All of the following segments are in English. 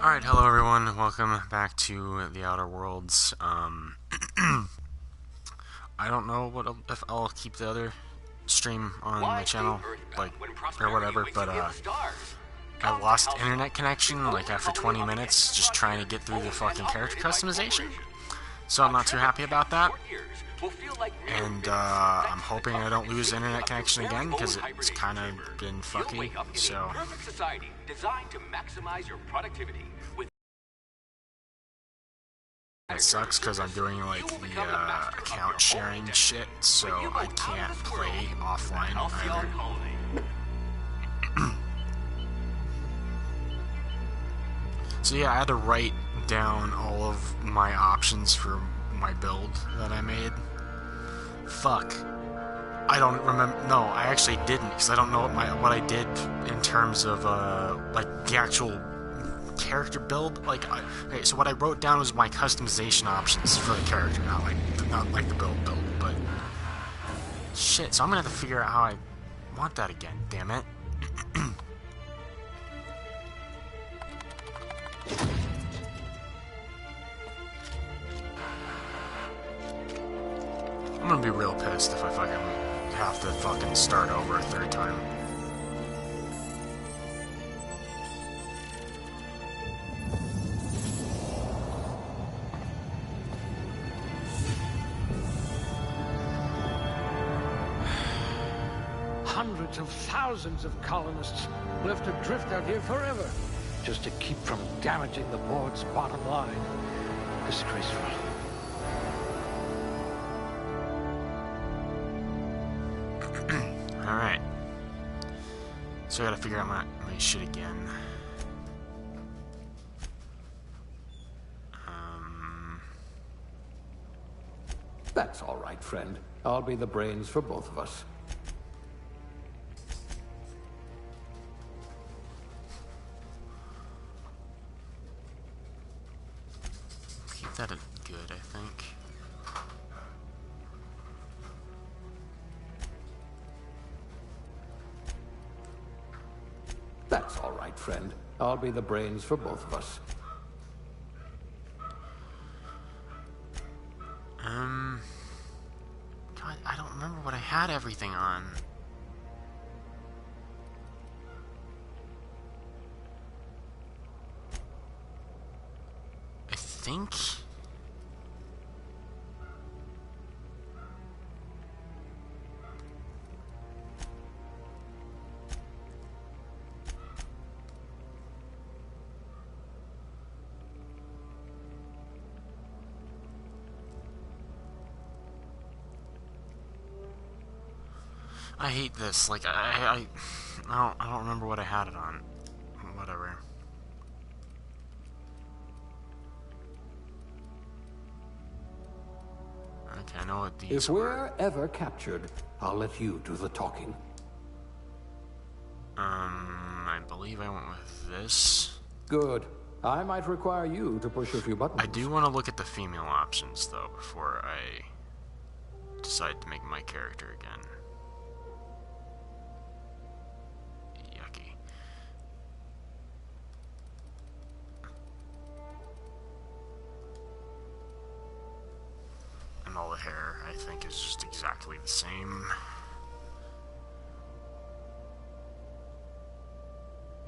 Alright, hello everyone, welcome back to the Outer Worlds. I don't know if I'll keep the other stream on my channel, like, or whatever, but I lost internet connection, like, after 20 minutes, just trying to get through the fucking character customization, so I'm not too happy about that, and, I'm hoping I don't lose internet connection again, because it's kind of been fucky, so... It sucks because I'm doing like the account sharing shit, so I can't play offline either. So yeah, I had to write down all of my options for my build that I made. Fuck. I don't remember. No, I actually didn't, because I don't know what I did in terms of like the actual character build. Like, okay, so what I wrote down was my customization options for the character, not like the build, but shit. So I'm gonna have to figure out how I want that again. Damn it. I'm gonna be real pissed if I fucking have to fucking start over a third time. Hundreds of thousands of colonists will have to drift out here forever just to keep from damaging the board's bottom line. Disgraceful. Alright. So I gotta figure out my shit again. That's all right, friend. I'll be the brains for both of us. Keep that at good, I think. That's all right, friend. I'll be the brains for both of us. God, I don't remember what I had everything on. I think... I hate this. Like, I don't remember what I had it on. Whatever. Okay, I know what these If we're ever captured, I'll let you do the talking. I believe I went with this. Good. I might require you to push a few buttons. I do want to look at the female options, though, before I decide to make my character again. Yucky. And all the hair, I think, is just exactly the same.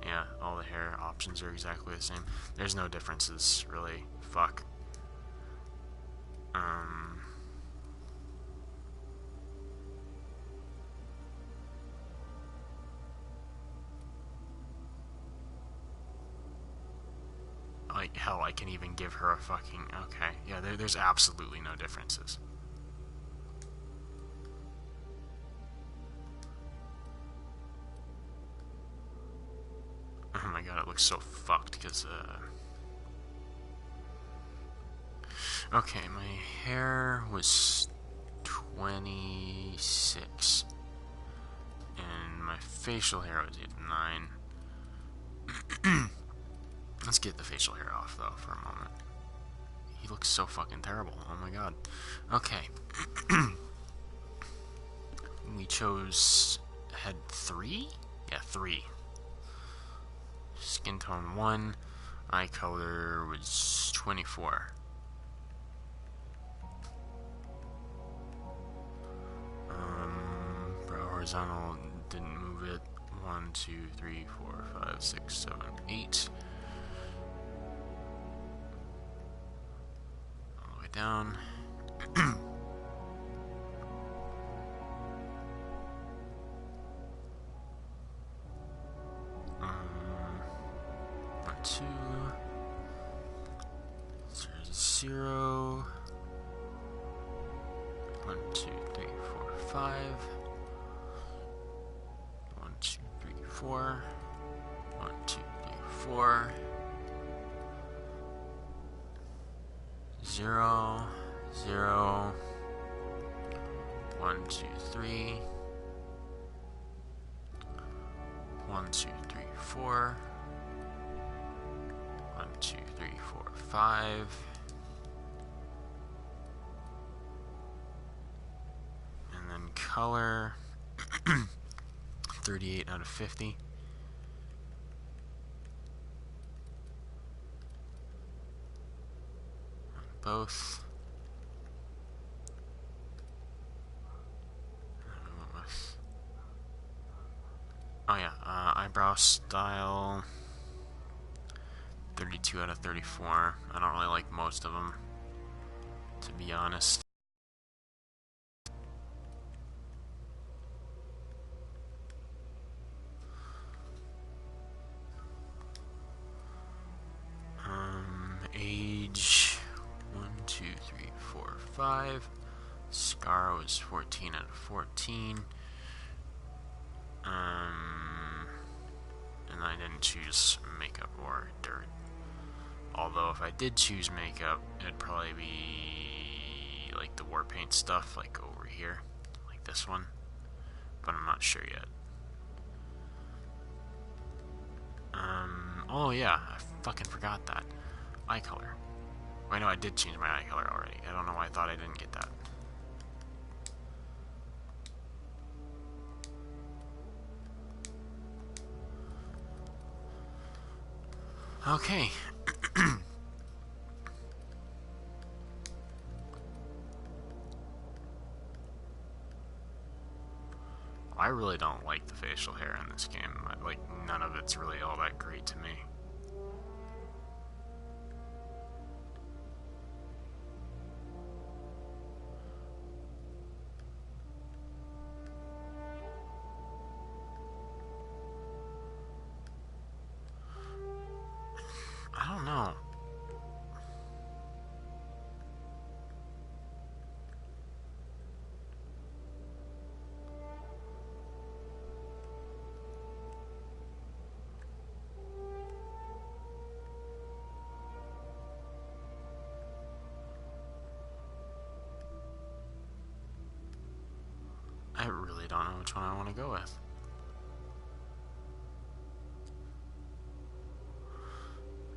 Yeah, all the hair options are exactly the same. There's no differences, really. Fuck. Like, hell, I can even give her a fucking... Okay, yeah, there's absolutely no differences. Oh my god, it looks so fucked, because, okay, my hair was 26. And my facial hair was 9. Let's get the facial hair off, though, for a moment. He looks so fucking terrible. Oh my god. Okay. We chose head 3? Yeah, 3. Skin tone 1. Eye color was 24. Brow horizontal, didn't move it. 1, 2, 3, 4, 5, 6, 7, 8. All the way down. Two, 0, 1, 2, 3, 4, 5, 1, 2, 3, 4, 1, 2, 3, 4, 0, 0, 1, 2, 3, 1, 2, 3, 4, 1, 2, 3, 4, 5. And then color 38 out of 50. On both. Oh yeah, eyebrow style 32 out of 34. I don't really like most of them, to be honest. Age 1, 2, 3, 4, 5. Scar was 14 out of 14. And I didn't choose makeup or dirt. Although if I did choose makeup, it'd probably be like the war paint stuff, like over here, like this one. But I'm not sure yet. Oh yeah, I fucking forgot that. Eye color. Wait, no, I did change my eye color already. I don't know why I thought I didn't get that. Okay. I really don't like the facial hair in this game. Like, none of it's really all that great to me. I don't know. I really don't know which one I want to go with.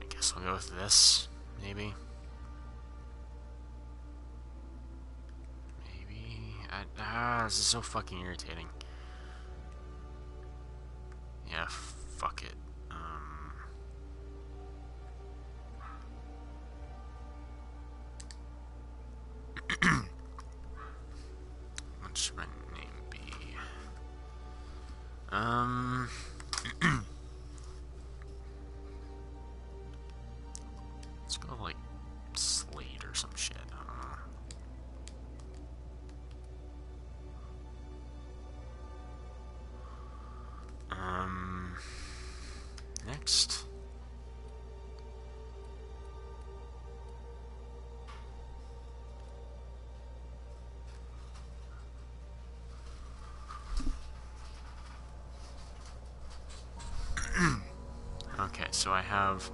I guess I'll go with this, maybe. This is so fucking irritating. Yeah, fuck it. What should my name be? Let's go like Slade or some shit. I don't know. Next. Okay, so I have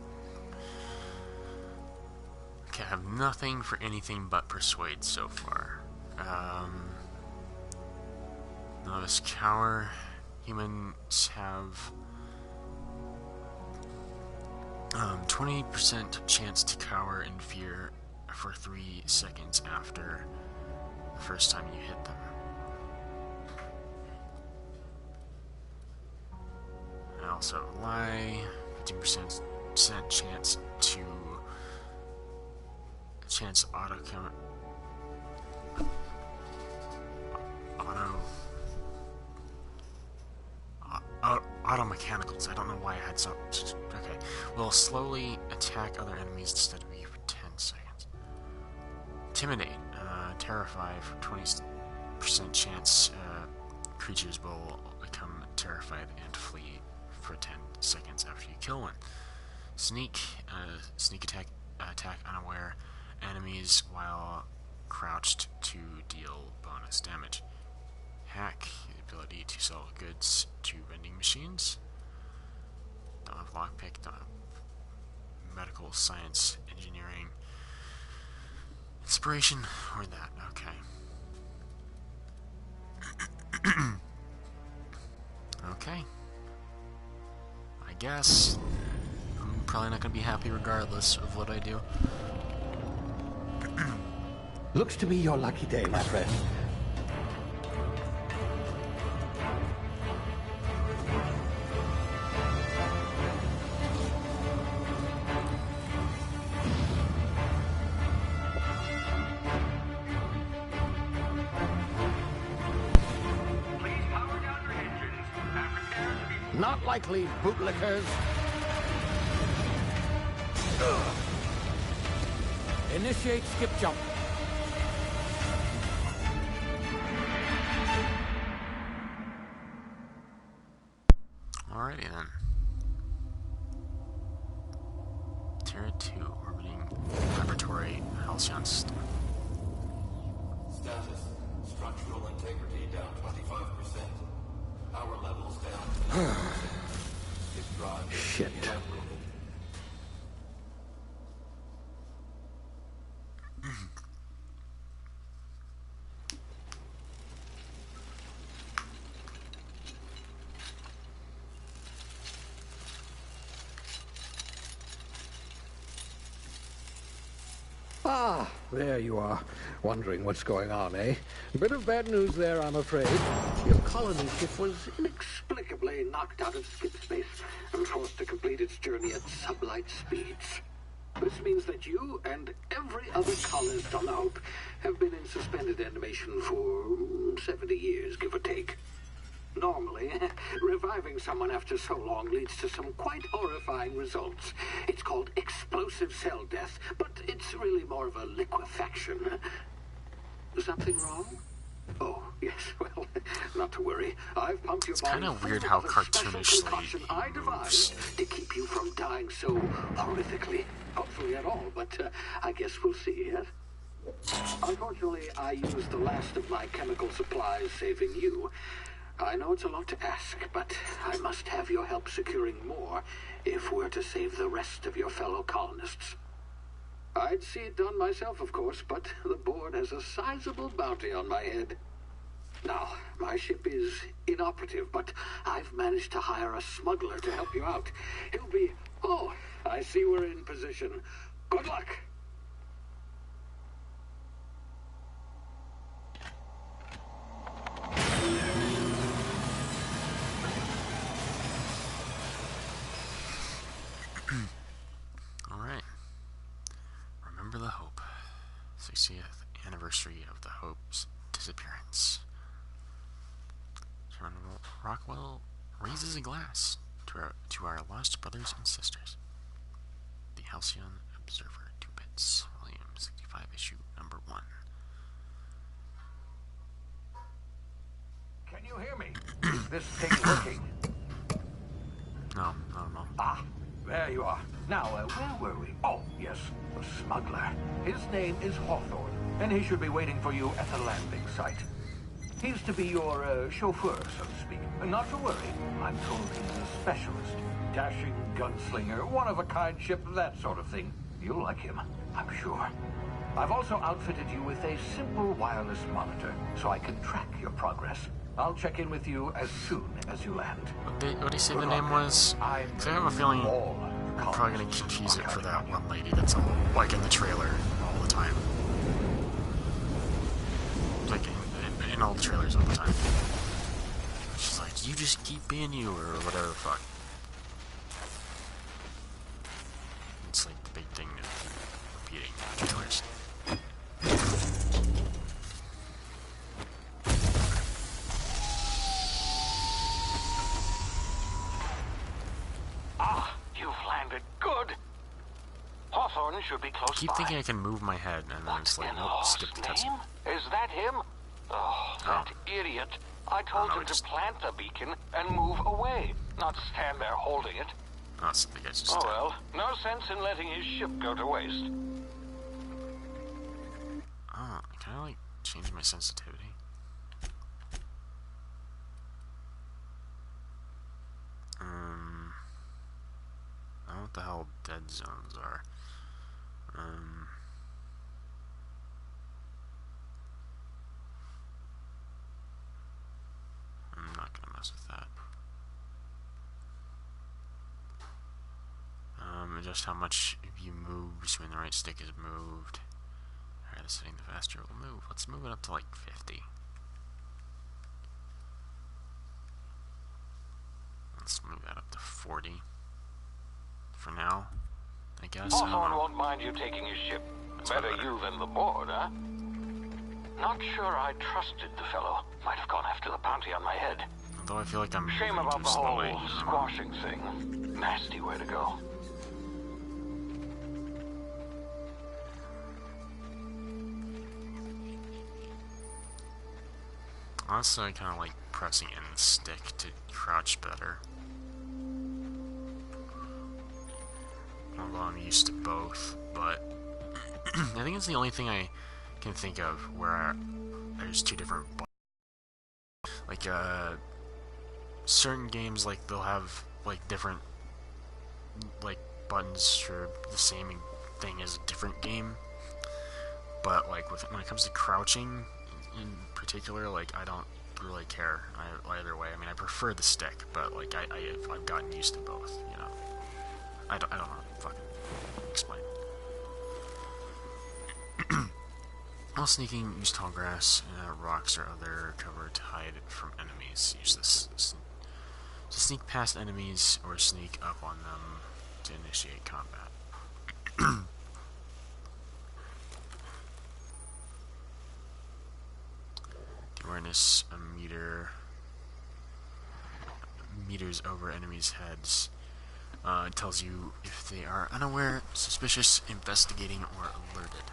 nothing for anything but persuade so far. Novice cower. Humans have 20% chance to cower in fear for 3 seconds after the first time you hit them. I also lie. 15% 50% chance to auto auto mechanicals. I don't know why I had so. Okay, will slowly attack other enemies instead of you for 10 seconds. Intimidate, terrify for 20% chance. Creatures will become terrified and flee for 10 seconds after you kill one. Sneak, sneak attack unaware enemies while crouched to deal bonus damage. Hack, the ability to sell goods to vending machines. Don't have lockpick, don't have medical science, engineering, inspiration, or that. Okay. Okay. I guess I'm probably not going to be happy regardless of what I do. Looks to be your lucky day, my friend. Not likely, bootlickers. Initiate skip jump. Alrighty then. Terra 2, orbiting laboratory Halcyon system. Status. Structural integrity down 25%. Power levels down 10%. Shit. Ah, there you are. Wondering what's going on, eh? Bit of bad news there, I'm afraid. Your colony ship was inexplicably knocked out of skip space and forced to complete its journey at sublight speeds. This means that you and every other colonist on the Hope have been in suspended animation for 70 years, give or take. Normally, reviving someone after so long leads to some quite horrifying results. It's called explosive cell death, but it's really more of a liquefaction. Something wrong? Oh, yes, well, not to worry. I've pumped your body It's kind of weird full how of a cartoonish special Slade concoction I devised to keep you from dying so horrifically. Hopefully at all, but I guess we'll see, yes? Unfortunately, I used the last of my chemical supplies saving you. I know it's a lot to ask, but I must have your help securing more if we're to save the rest of your fellow colonists. I'd see it done myself, of course, but the board has a sizable bounty on my head. Now, my ship is inoperative, but I've managed to hire a smuggler to help you out. He'll be... Oh, I see we're in position. Good luck! Alright. Remember the Hope. 60th anniversary of the Hope's disappearance. Rockwell raises a glass to our lost brothers and sisters. The Halcyon Observer, 2 bits, volume 65, issue number 1. Can you hear me? Is this thing working? No, I don't know. Ah, there you are. Now, where were we? Oh, yes, the smuggler. His name is Hawthorne, and he should be waiting for you at the landing site. He's to be your chauffeur, so to speak. Not to worry, I'm told he's a specialist. Dashing gunslinger, one-of-a-kind ship, that sort of thing. You'll like him, I'm sure. I've also outfitted you with a simple wireless monitor, so I can track your progress. I'll check in with you as soon as you land. What did he say the name was? Because I have a feeling I'm probably going to confuse it for that one lady that's all, like in the trailer all the time. Like in all the trailers all the time. She's like, you just keep being you, or whatever the fuck. You've landed good. Hawthorne should be close I keep by. thinking I can move my head, and then it's like, nope, skip the cutscene. Is that him? Oh, that idiot. I told him to plant the beacon and move away, not stand there holding it. Oh, so the guy's just Oh well, no sense in letting his ship go to waste. Oh, can I, like, change my sensitivity? I don't know what the hell dead zones are. I'm not gonna mess with that. Adjust how much you move when the right stick is moved. Alright, the setting, the faster it will move. Let's move it up to like 50. Let's move that up to 40. For now, I guess. Hawthorne won't mind you taking his ship. Better you than the board, huh? Not sure I trusted the fellow. Might have gone after the bounty on my head. Although I feel like I'm Shame moving about too the whole slowly. squashing thing. Nasty way to go. Honestly, I kind of like pressing in the stick to crouch better. Although I'm used to both, but I think it's the only thing I can think of where there's two different buttons. Like, certain games, like, they'll have, like, different, like, buttons for the same thing as a different game. But, like, when it comes to crouching in particular, like, I don't really care either way. I mean, I prefer the stick, but, like, I've gotten used to both, you know. I don't know how to fucking explain. While sneaking, use tall grass, rocks, or other cover to hide from enemies. Use this to sneak past enemies or sneak up on them to initiate combat. Awareness meters over enemies' heads. It tells you if they are unaware, suspicious, investigating, or alerted.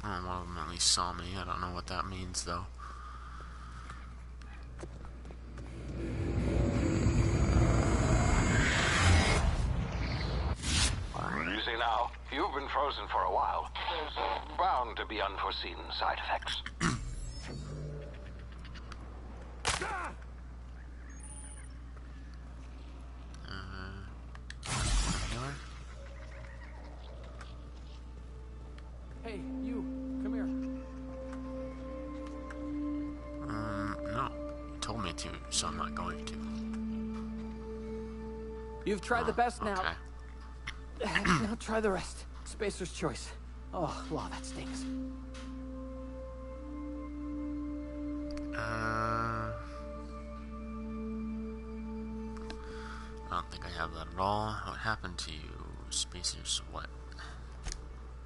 One of them at least saw me. I don't know what that means, though. Easy now. You've been frozen for a while. There's bound to be unforeseen side effects. Healer? Hey, you, come here. No. You told me to, so I'm not going to. You've tried the best now. Okay. Now try the rest. Spacer's choice. Oh, law, that stinks. I don't think I have that at all. What happened to you? Spacers what?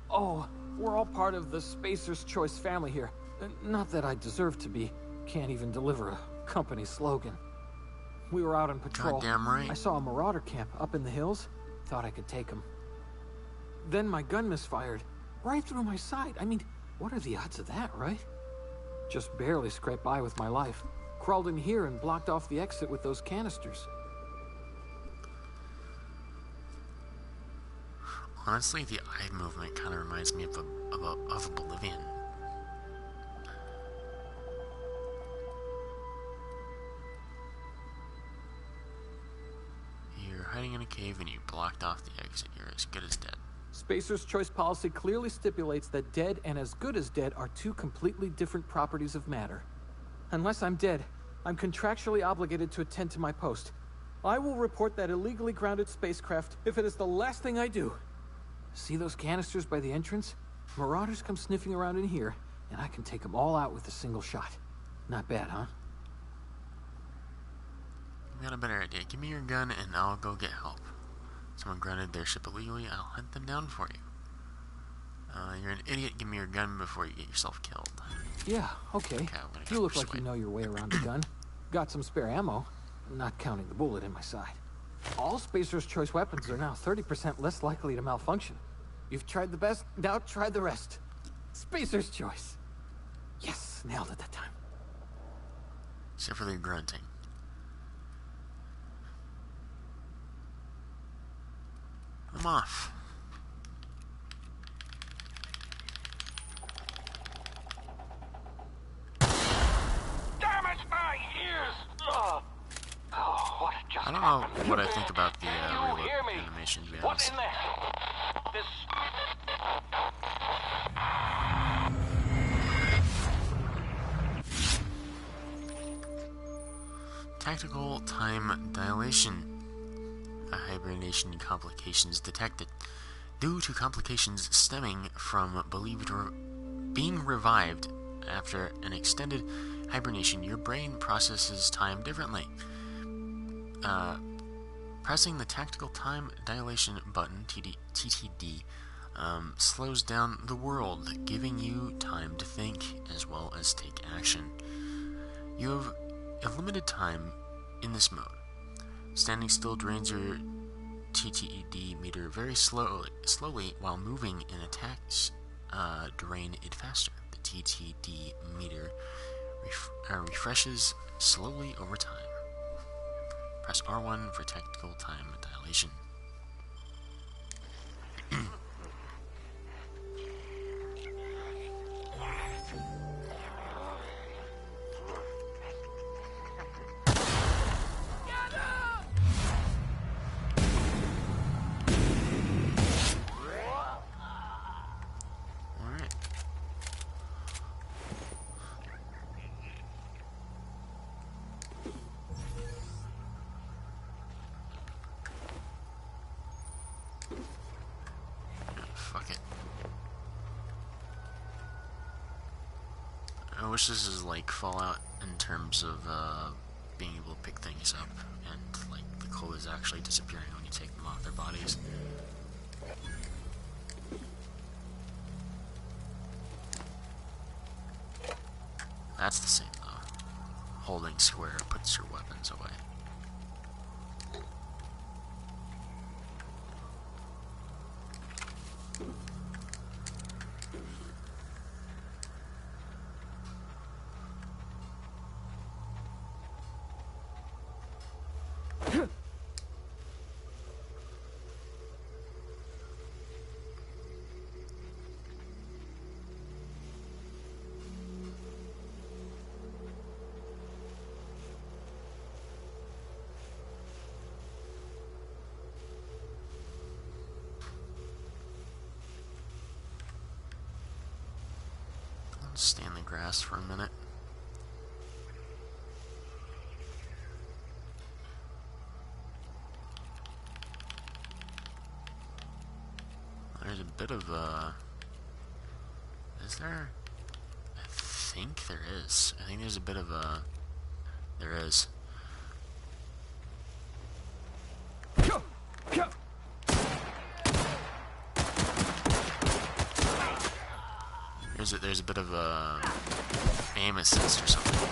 Oh, we're all part of the Spacer's Choice family here. Not that I deserve to be. Can't even deliver a company slogan. We were out on patrol. Goddamn right. I saw a marauder camp up in the hills. Thought I could take him. Then my gun misfired. Right through my side. I mean, what are the odds of that, right? Just barely scraped by with my life. Crawled in here and blocked off the exit with those canisters. Honestly, the eye movement kind of reminds me of Oblivion. You're hiding in a cave and you blocked off the exit. You're as good as dead. Spacer's Choice policy clearly stipulates that dead and as good as dead are two completely different properties of matter. Unless I'm dead, I'm contractually obligated to attend to my post. I will report that illegally grounded spacecraft if it is the last thing I do. See those canisters by the entrance? Marauders come sniffing around in here, and I can take them all out with a single shot. Not bad, huh? I've got a better idea. Give me your gun and I'll go get help. Someone grounded their ship illegally. I'll hunt them down for you. You're an idiot. Give me your gun before you get yourself killed. Yeah, okay. Okay, I'm gonna You go look like you persuade. know your way around a gun. Got some spare ammo, not counting the bullet in my side. All Spacer's Choice weapons are now 30% less likely to malfunction. You've tried the best, now try the rest. Spacer's Choice. Yes, nailed it that time. Except for the grunting. I'm off. Damn it, my ears! Oh, what just I don't happened? know what I think about the Can you reload hear me? animation, to be What's honest. in there? This... Tactical time dilation. A hibernation complications detected. Due to complications stemming from believed being revived after an extended hibernation, your brain processes time differently. Pressing the tactical time dilation button, TTD, slows down the world, giving you time to think as well as take action. You have a limited time in this mode. Standing still drains your TTED meter very slowly, while moving in attacks drain it faster. The TTD meter refreshes slowly over time. Press R1 for tactical time dilation. Alright. Fuck it. I wish this is like Fallout in terms of being able to pick things up and like the clothes actually disappearing when you take them off their bodies. That's the same though. Holding square puts your weapons away. I'll stay in the grass for a minute. There's a bit of is there? I think there is. I think there's a bit of there is. There's a bit of a aim assist or something.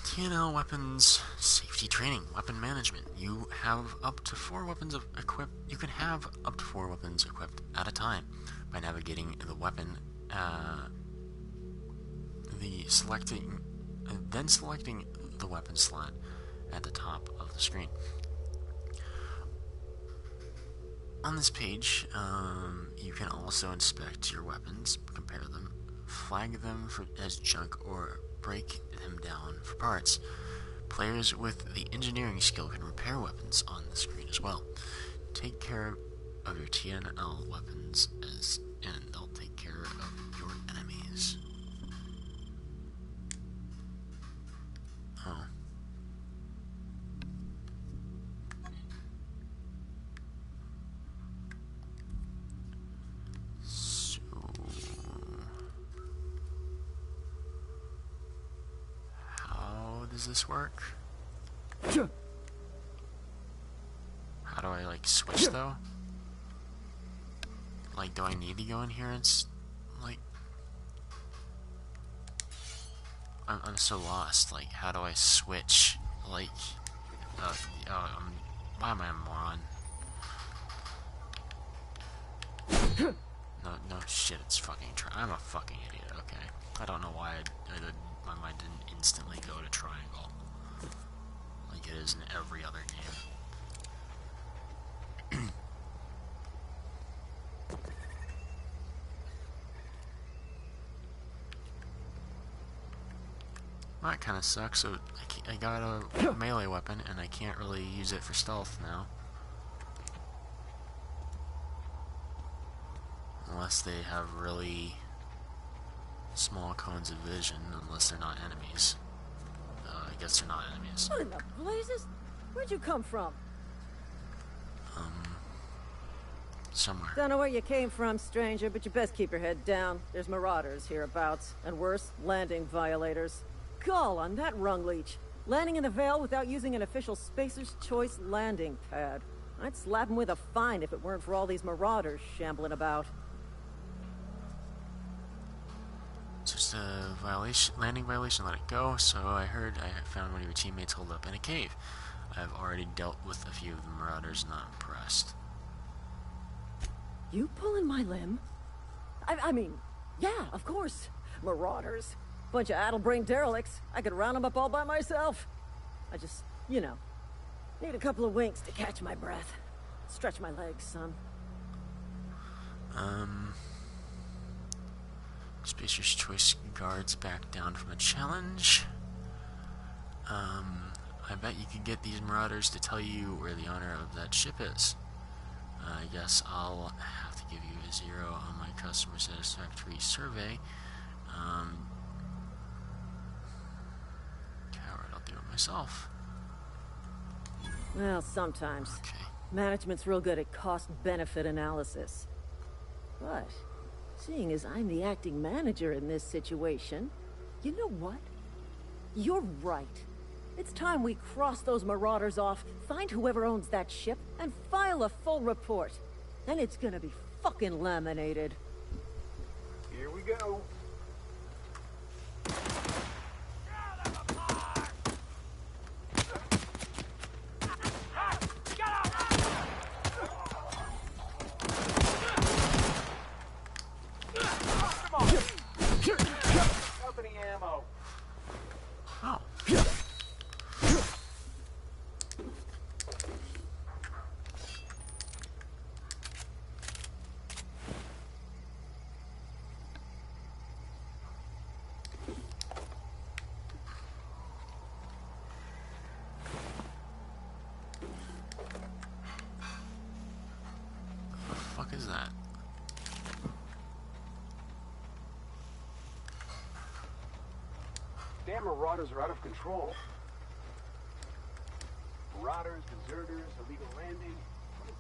TNL weapons safety training, weapon management. You have up to 4 weapons equipped. You can have up to 4 weapons equipped at a time by navigating the weapon. Then selecting the weapon slot at the top of the screen. On this page, you can also inspect your weapons, compare them, flag them as junk, or break them down for parts. Players with the engineering skill can repair weapons on the screen as well. Take care of your TNL weapons and they'll take care of your enemies. Oh. So... how does this work? How do I, like, switch, though? Like, do I need to go in here and, like... I'm so lost. Like, how do I switch? Like... why am I a moron? No shit, it's fucking I'm a fucking idiot, okay. I don't know why my mind didn't instantly go to triangle. Like it is in every other game. That kind of sucks. So I got a melee weapon, and I can't really use it for stealth now. Unless they have really small cones of vision, unless they're not enemies. I guess they're not enemies. What in the blazes? Where'd you come from? Somewhere. Don't know where you came from, stranger, but you best keep your head down. There's marauders hereabouts, and worse, landing violators. Gall on that rung leech. Landing in the Vale without using an official Spacer's Choice landing pad. I'd slap him with a fine if it weren't for all these marauders shambling about. Just a landing violation, let it go. So I heard I found one of your teammates holed up in a cave. I've already dealt with a few of the marauders, not impressed. You pulling my limb? I mean, yeah, of course. Marauders. Bunch of addle-brained derelicts. I could round them up all by myself. I just, you know, need a couple of winks to catch my breath. Stretch my legs, son. Spacer's Choice guards back down from a challenge. I bet you could get these marauders to tell you where the owner of that ship is. I guess I'll have to give you a 0 on my customer satisfactory survey. Coward, I'll do it myself. Well, sometimes. Okay. Management's real good at cost-benefit analysis. But, seeing as I'm the acting manager in this situation, you know what? You're right. It's time we cross those marauders off, find whoever owns that ship, and file a full report. Then it's gonna be fucking laminated. Here we go. Company ammo. Oh. What the fuck is that? Damn marauders are out of control. Marauders, deserters, illegal landing. What is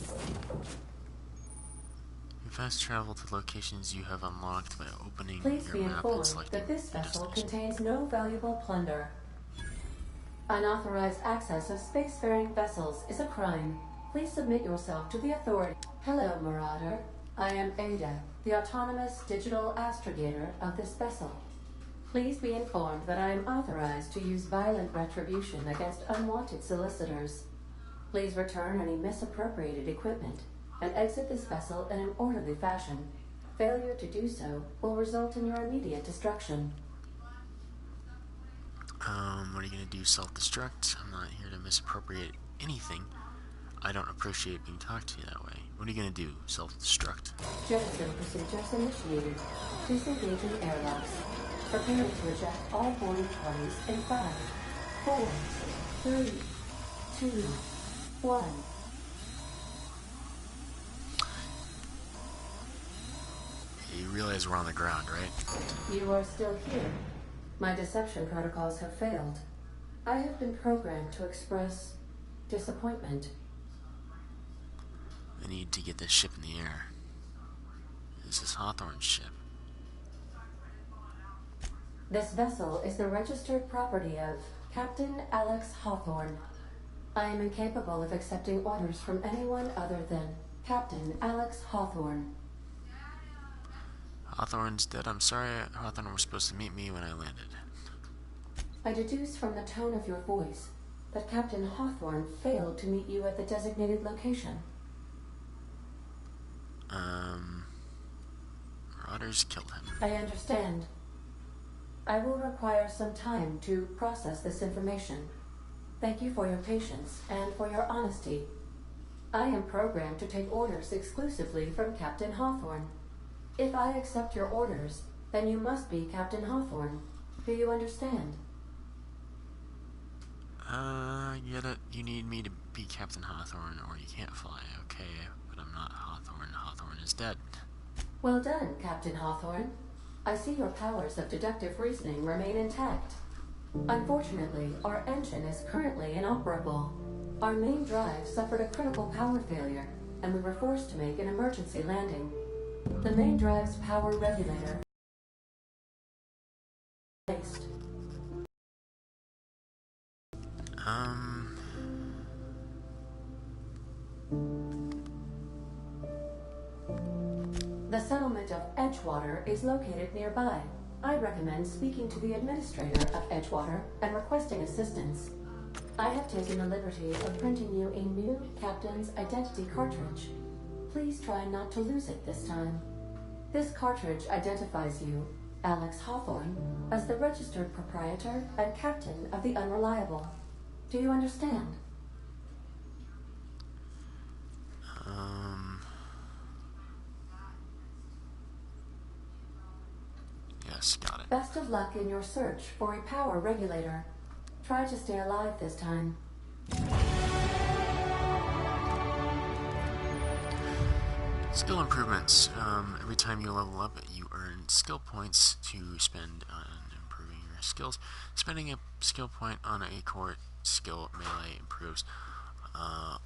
this You fast travel to locations you have unlocked by opening Please your be map and informed selecting that this your vessel destination. contains no valuable plunder. Unauthorized access of spacefaring vessels is a crime. Please submit yourself to the authority. Hello, Marauder. I am Ada, the autonomous digital astrogator of this vessel. Please be informed that I am authorized to use violent retribution against unwanted solicitors. Please return any misappropriated equipment and exit this vessel in an orderly fashion. Failure to do so will result in your immediate destruction. What are you gonna do? Self-destruct? I'm not here to misappropriate anything. I don't appreciate being talked to that way. What are you gonna do? Self-destruct? Jettison procedures initiated. Disengaging airlocks. Preparing to eject all boarding parties in 5, 4, 3, 2, 1. You realize we're on the ground, right? You are still here. My deception protocols have failed. I have been programmed to express disappointment. I need to get this ship in the air. This is Hawthorne's ship. This vessel is the registered property of Captain Alex Hawthorne. I am incapable of accepting orders from anyone other than Captain Alex Hawthorne. Hawthorne's dead. I'm sorry. Hawthorne was supposed to meet me when I landed. I deduce from the tone of your voice that Captain Hawthorne failed to meet you at the designated location. Marauders killed him. I understand. I will require some time to process this information. Thank you for your patience and for your honesty. I am programmed to take orders exclusively from Captain Hawthorne. If I accept your orders, then you must be Captain Hawthorne. Do you understand? Get it. You need me to be Captain Hawthorne or you can't fly. Okay, but I'm not Hawthorne. Hawthorne is dead. Well done, Captain Hawthorne. I see your powers of deductive reasoning remain intact. Unfortunately, our engine is currently inoperable. Our main drive suffered a critical power failure, and we were forced to make an emergency landing. The main drive's power regulator placed. The settlement of Edgewater is located nearby. I recommend speaking to the administrator of Edgewater and requesting assistance. I have taken the liberty of printing you a new captain's identity cartridge. Please try not to lose it this time. This cartridge identifies you, Alex Hawthorne, as the registered proprietor and captain of the Unreliable. Do you understand? Yes, got it. Best of luck in your search for a power regulator. Try to stay alive this time. Skill improvements. Every time you level up, you earn skill points to spend on improving your skills. Spending a skill point on a core skill melee improves all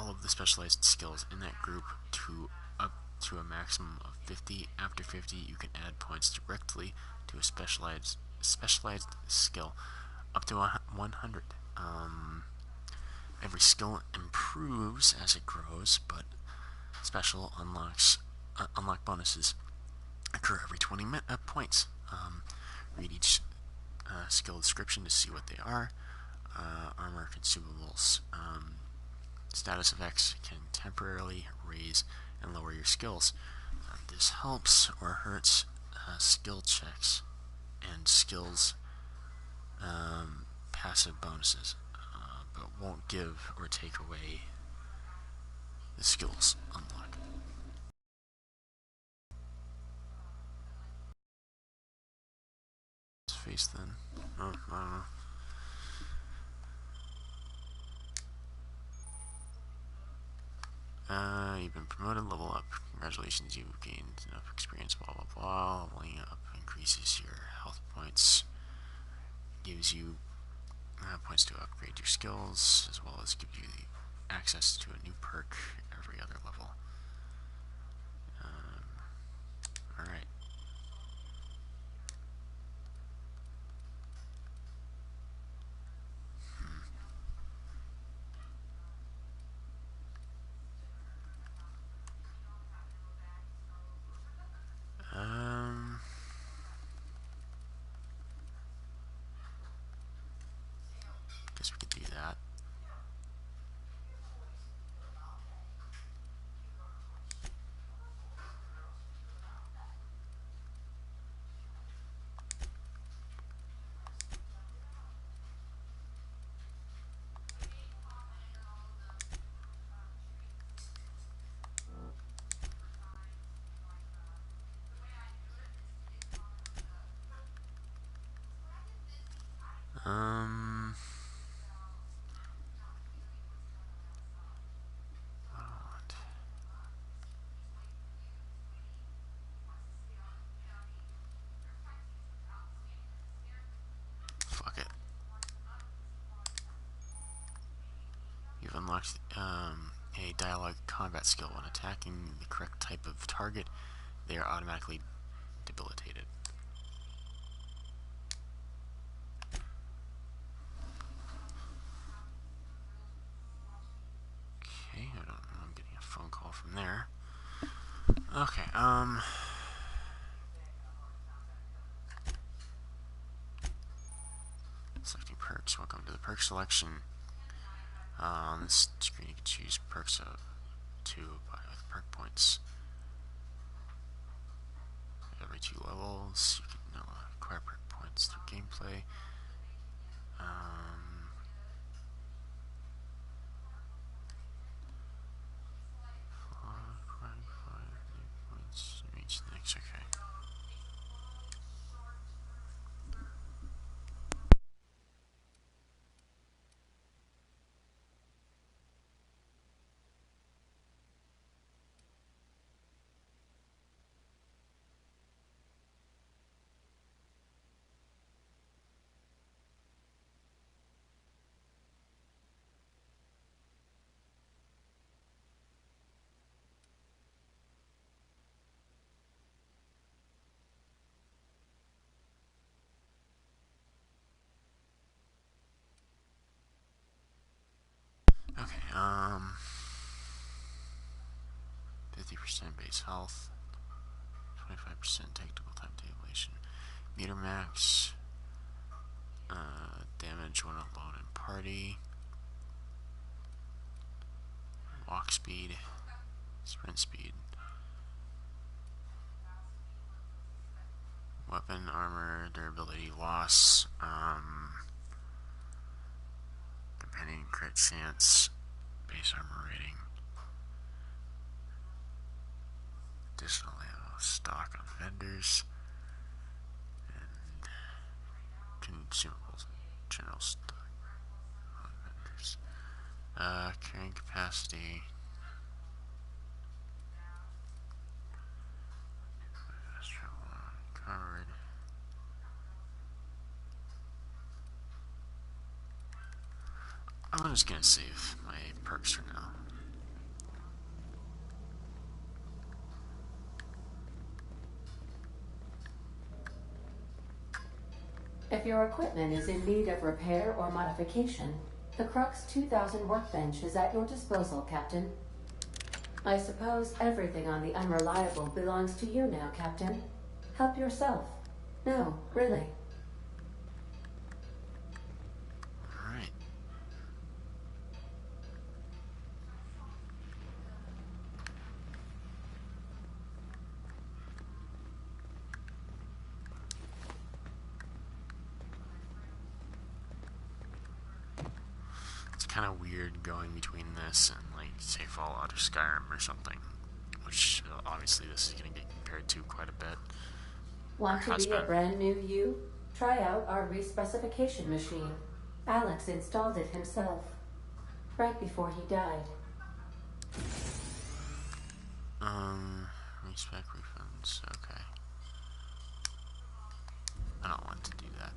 of the specialized skills in that group to up to a maximum of 50. After 50, you can add points directly to a specialized skill up to 100. Every skill improves as it grows, but special unlock bonuses occur every 20 points. Read each skill description to see what they are. Armor consumables. Status effects can temporarily raise and lower your skills. This helps or hurts skill checks and skills passive bonuses, but won't give or take away the skills unlock. Face then. Oh, I don't know. You've been promoted, level up. Congratulations, you've gained enough experience, blah blah blah. Leveling up increases your health points, gives you points to upgrade your skills, as well as gives you the access to a new perk every other level. Alright. Guess we could do that. unlocks a dialogue combat skill. When attacking the correct type of target, they are automatically debilitated. Okay, I don't know. I'm getting a phone call from there. Okay, selecting perks. Welcome to the perk selection. On this screen, you can choose perks to buy with perk points. Every 2 levels, you can acquire perk points through gameplay. Acquiring 5 new points. Reach the next. Okay. Okay, 50% base health, 25% technical time dilation, meter max, damage when alone in party, walk speed, sprint speed, weapon, armor, durability, loss, companion crit chance, base armor rating, additional ammo, stock on vendors, and consumables, general stock on vendors. Carrying capacity, fast travel covered. I'm just gonna save my perks for now. If your equipment is in need of repair or modification, the Crux 2000 workbench is at your disposal, Captain. I suppose everything on the Unreliable belongs to you now, Captain. Help yourself. No, really. Alright. It's kind of weird going between this and, like, say, Fallout or Skyrim or something, which obviously this is going to get compared to quite a bit. Want to be a brand new you? Try out our respecification machine. Alex installed it himself, right before he died. Respec refunds, okay. I don't want to do that.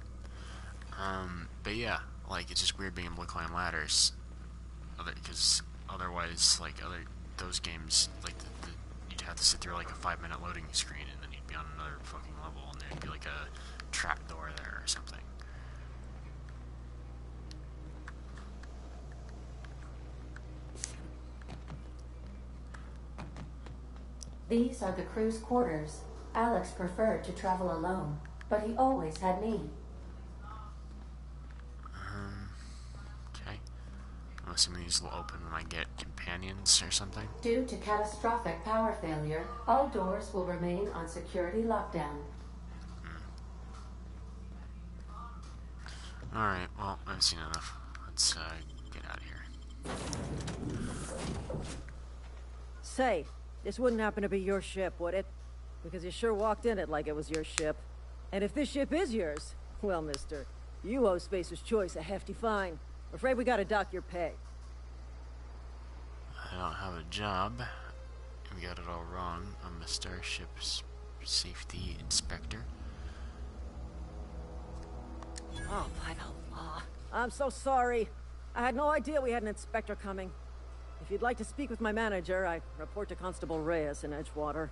But yeah, like, it's just weird being able to climb ladders. Because otherwise, like, those games, like, you'd have to sit through, like, a 5-minute loading screen, and then you'd be on another fucking level, and there'd be, like, a trap door there or something. These are the crew's quarters. Alex preferred to travel alone, but he always had me. Okay. I'm assuming these will open when I get companions or something. Due to catastrophic power failure, all doors will remain on security lockdown. Alright, well, I've seen enough. Let's get out of here. Say, this wouldn't happen to be your ship, would it? Because you sure walked in it like it was your ship. And if this ship is yours, well, mister, you owe Spacer's Choice a hefty fine. Afraid we gotta dock your pay. I don't have a job. We got it all wrong. I'm a starship's safety inspector. Oh, by the law. I'm so sorry. I had no idea we had an inspector coming. If you'd like to speak with my manager, I report to Constable Reyes in Edgewater.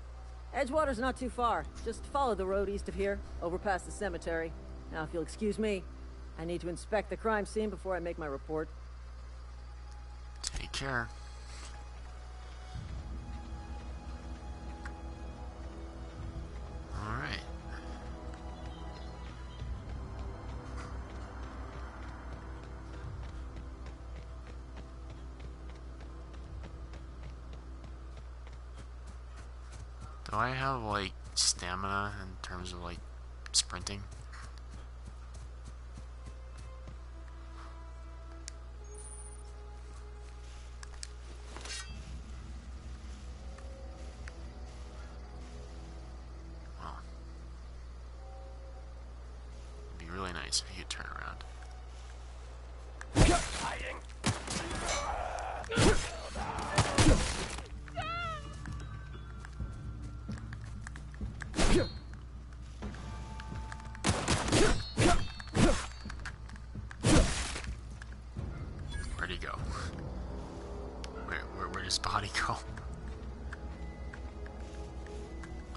Edgewater's not too far. Just follow the road east of here, over past the cemetery. Now, if you'll excuse me, I need to inspect the crime scene before I make my report. Take care. Alright. Do I have, like, stamina in terms of, like, sprinting? Well, it'd be really nice if you could turn around. Where'd he go? Where does body go?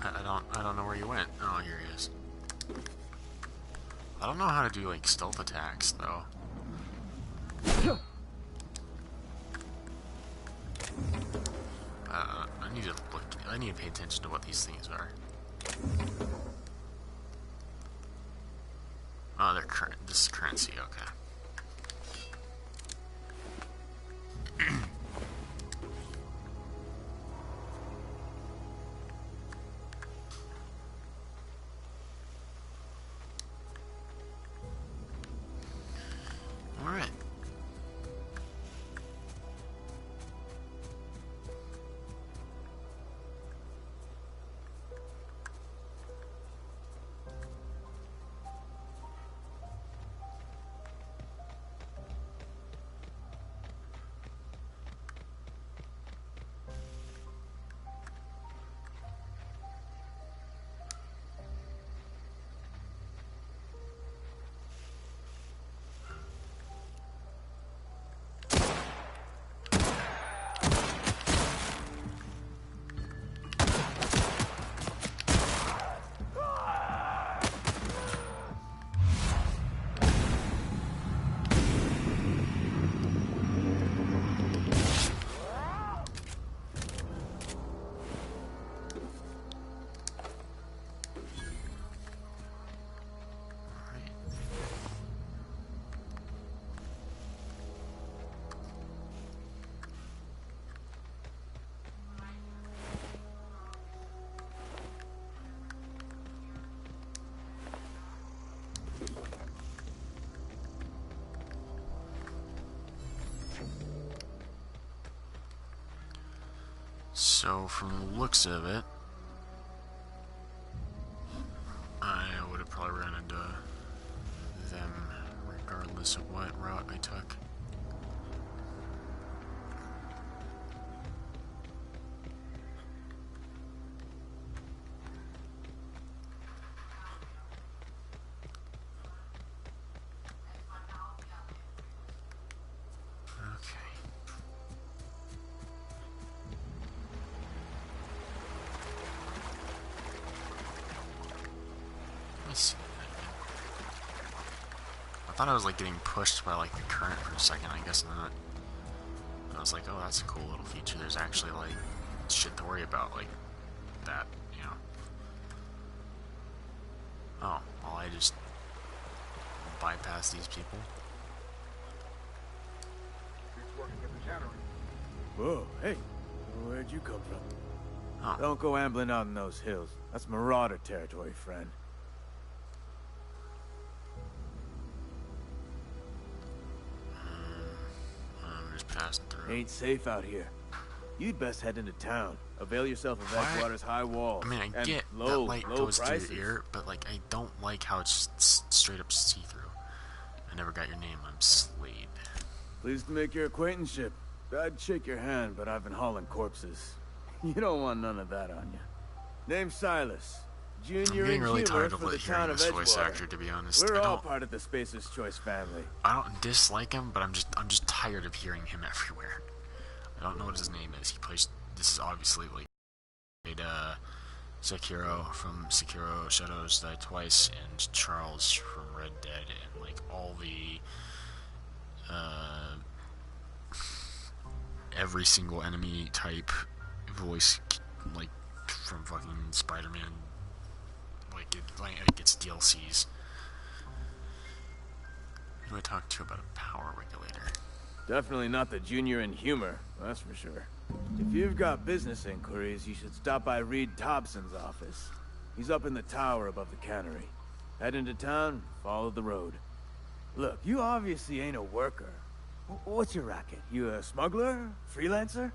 I don't know where he went. Oh, here he is. I don't know how to do like stealth attacks though. I need to look. I need to pay attention to what these things are. Oh, they're current. This is currency. Okay. All right. So, from the looks of it, I would have probably run into them regardless of what route I took. I thought I was like getting pushed by like the current for a second. I guess not. I was like, oh, that's a cool little feature. There's actually like shit to worry about, like that, you know. Oh, well, I just bypass these people. Whoa, hey, where'd you come from? Oh. Don't go ambling out in those hills. That's marauder territory, friend. I'm just passing through. Ain't safe out here. You'd best head into town. Avail yourself of Edgewater's high walls. I mean, I get that light goes through here, but like, I don't like how it's straight up see-through. I never got your name. I'm Slade. Pleased to make your acquaintanceship. I'd shake your hand, but I've been hauling corpses. You don't want none of that on you. Name's Silas. Junior I'm getting really tired of for the hearing town of this voice Edgewater. actor, to be honest. We're all part of the Spacer's Choice family. I don't dislike him, but I'm just tired of hearing him everywhere. I don't know what his name is. He plays. This is obviously like Sekiro from Sekiro Shadows Die Twice and Charles from Red Dead and like all the every single enemy type voice like from fucking Spider-Man. It gets DLCs. Who do I talk to about a power regulator? Definitely not the junior in humor, that's for sure. If you've got business inquiries, you should stop by Reed Thompson's office. He's up in the tower above the cannery. Head into town, follow the road. Look, you obviously ain't a worker. What's your racket? You a smuggler? Freelancer?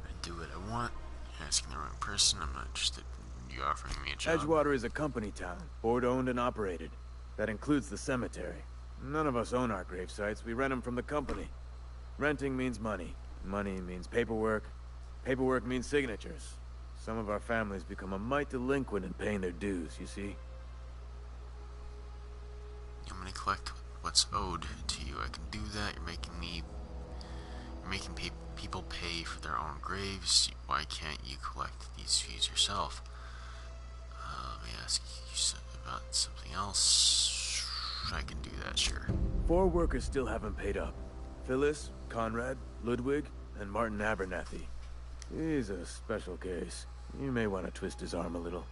I do what I want. You're asking the wrong person. I'm not interested in you offering me a job. Edgewater is a company town, board-owned and operated. That includes the cemetery. None of us own our grave sites. We rent them from the company. Renting means money. Money means paperwork. Paperwork means signatures. Some of our families become a mite delinquent in paying their dues, you see? I'm gonna collect what's owed to you. I can do that. You're making people pay for their own graves. Why can't you collect these fees yourself? Let me ask you about something else. I can do that, sure. 4 workers still haven't paid up. Phyllis, Conrad, Ludwig, and Martin Abernathy. He's a special case. You may want to twist his arm a little.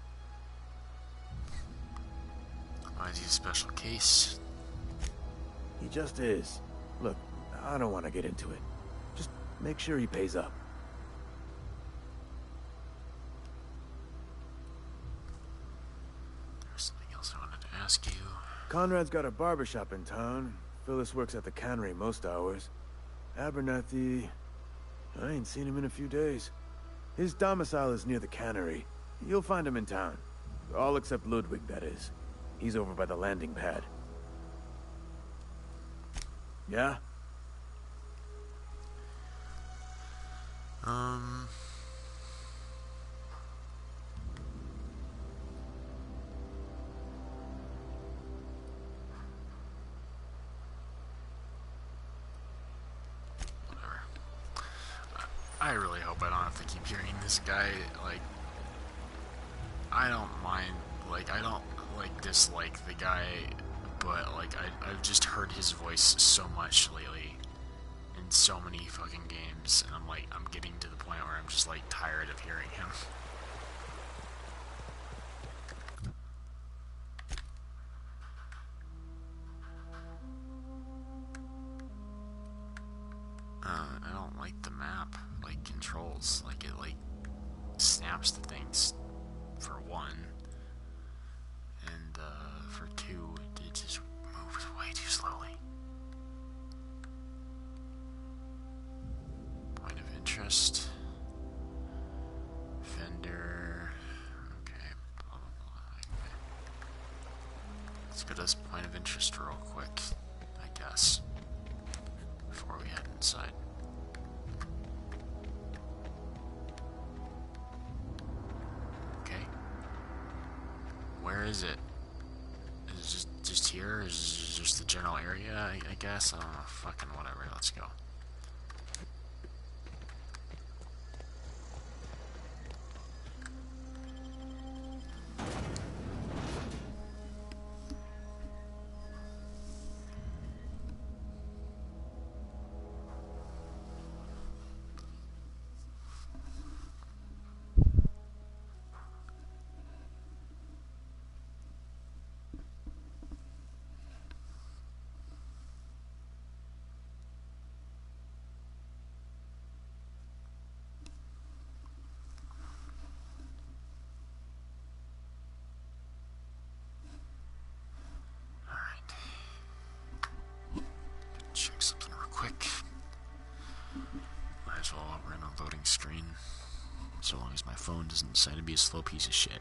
Why is he a special case? He just is. Look, I don't want to get into it. Just make sure he pays up. There's something else I wanted to ask you. Conrad's got a barbershop in town. Phyllis works at the cannery most hours. Abernathy... I ain't seen him in a few days. His domicile is near the cannery. You'll find him in town. All except Ludwig, that is. He's over by the landing pad. Yeah? Whatever. I really hope I don't have to keep hearing this guy, like... I don't mind, like, I don't, like, dislike the guy, but, like, I've just heard his voice so much lately in so many fucking games, and I'm getting to the point where I'm just, like, tired of hearing him. I don't like the map, like, controls, like, it, like, snaps to things, for one, and, for two, it just moves way too slowly. Point of interest. Fender. Okay, blah, blah, blah. Let's go to this point of interest real quick, I guess, before we head inside. Where is it? Is it just here? Is it just the general area, I guess? I don't know. Fucking whatever. Let's go. Check something real quick. Might as well while we're in a loading screen. So long as my phone doesn't decide to be a slow piece of shit.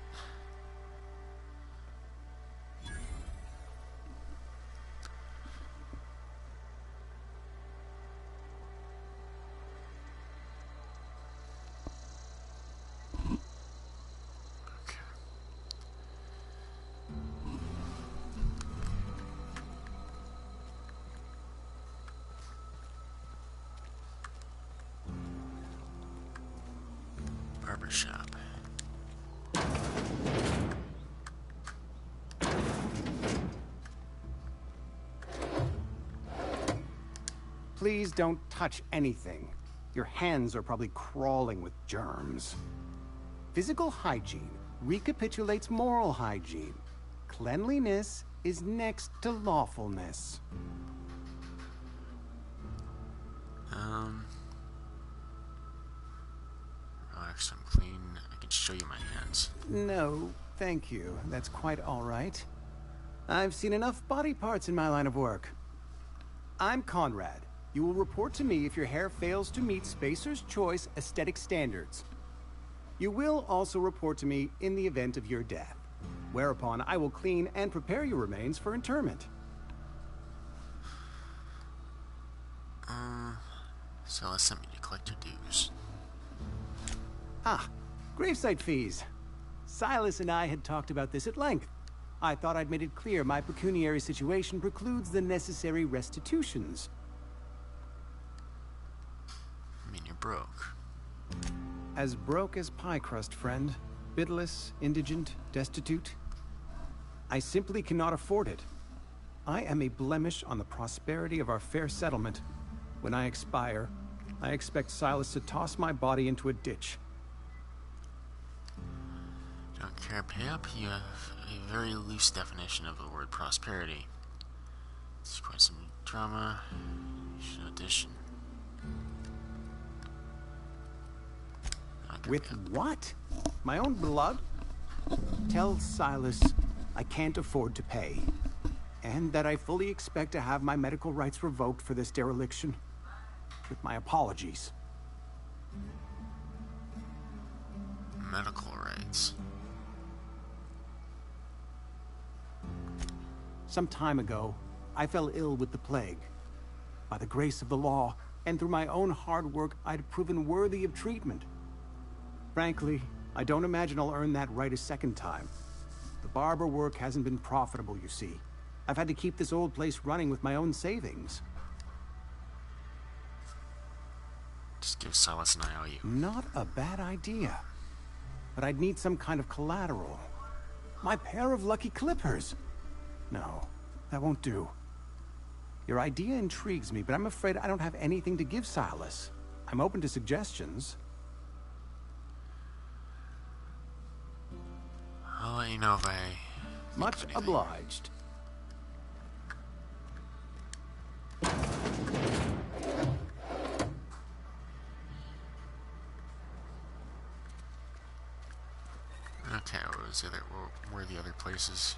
Please don't touch anything. Your hands are probably crawling with germs. Physical hygiene recapitulates moral hygiene. Cleanliness is next to lawfulness. Relax, I'm clean. I can show you my hands. No, thank you. That's quite all right. I've seen enough body parts in my line of work. I'm Conrad. You will report to me if your hair fails to meet Spacer's Choice aesthetic standards. You will also report to me in the event of your death, whereupon I will clean and prepare your remains for interment. Silas sent me to collect your dues. Ah, gravesite fees. Silas and I had talked about this at length. I thought I'd made it clear my pecuniary situation precludes the necessary restitutions. I mean, you're broke. As broke as pie crust, friend. Bidless, indigent, destitute. I simply cannot afford it. I am a blemish on the prosperity of our fair settlement. When I expire, I expect Silas to toss my body into a ditch. Don't care, pay up. You have a very loose definition of the word prosperity. It's quite some drama. You should audition. With what? My own blood? Tell Silas I can't afford to pay. And that I fully expect to have my medical rights revoked for this dereliction. With my apologies. Medical rights. Some time ago, I fell ill with the plague. By the grace of the law, and through my own hard work, I'd proven worthy of treatment. Frankly, I don't imagine I'll earn that right a second time. The barber work hasn't been profitable, you see. I've had to keep this old place running with my own savings. Just give Silas an IOU. Not a bad idea. But I'd need some kind of collateral. My pair of lucky clippers. No, that won't do. Your idea intrigues me, but I'm afraid I don't have anything to give Silas. I'm open to suggestions. I'll let you know if I think Much of anything. obliged. Okay, what was the other? Where are the other places?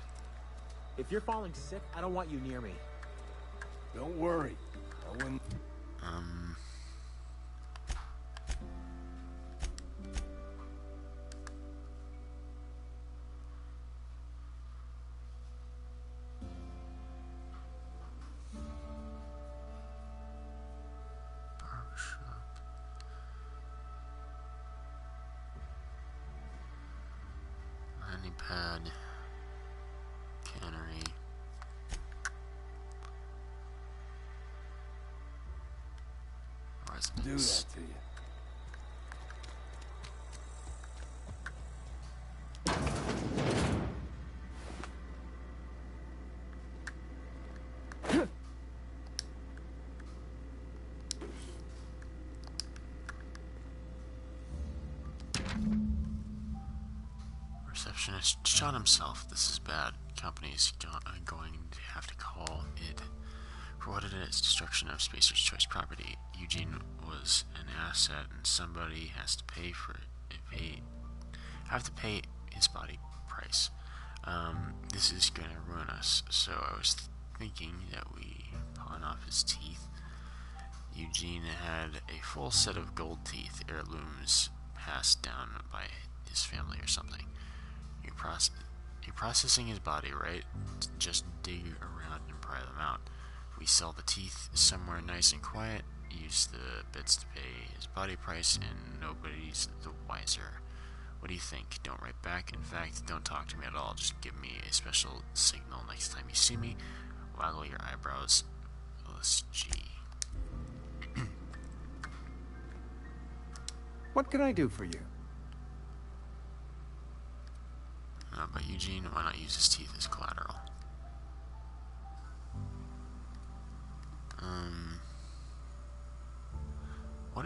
If you're falling sick, I don't want you near me. Don't worry. I wouldn't. Barbershop. Landing pad. Cannery. Do Residence. that to you. Receptionist shot himself. This is bad. Company's going to have to call it for what it is. Destruction of Spacer's Choice property. Eugene was an asset, and somebody has to pay for it. Have to pay his body price. This is going to ruin us. So I was thinking that we pawn off his teeth. Eugene had a full set of gold teeth, heirlooms passed down by his family or something. You're processing his body, right? Just dig around and pry them out. We sell the teeth somewhere nice and quiet, use the bits to pay his body price, and nobody's the wiser. What do you think? Don't write back. In fact, don't talk to me at all. Just give me a special signal next time you see me. Waggle your eyebrows. LSG. What can I do for you? But Eugene, why not use his teeth as collateral?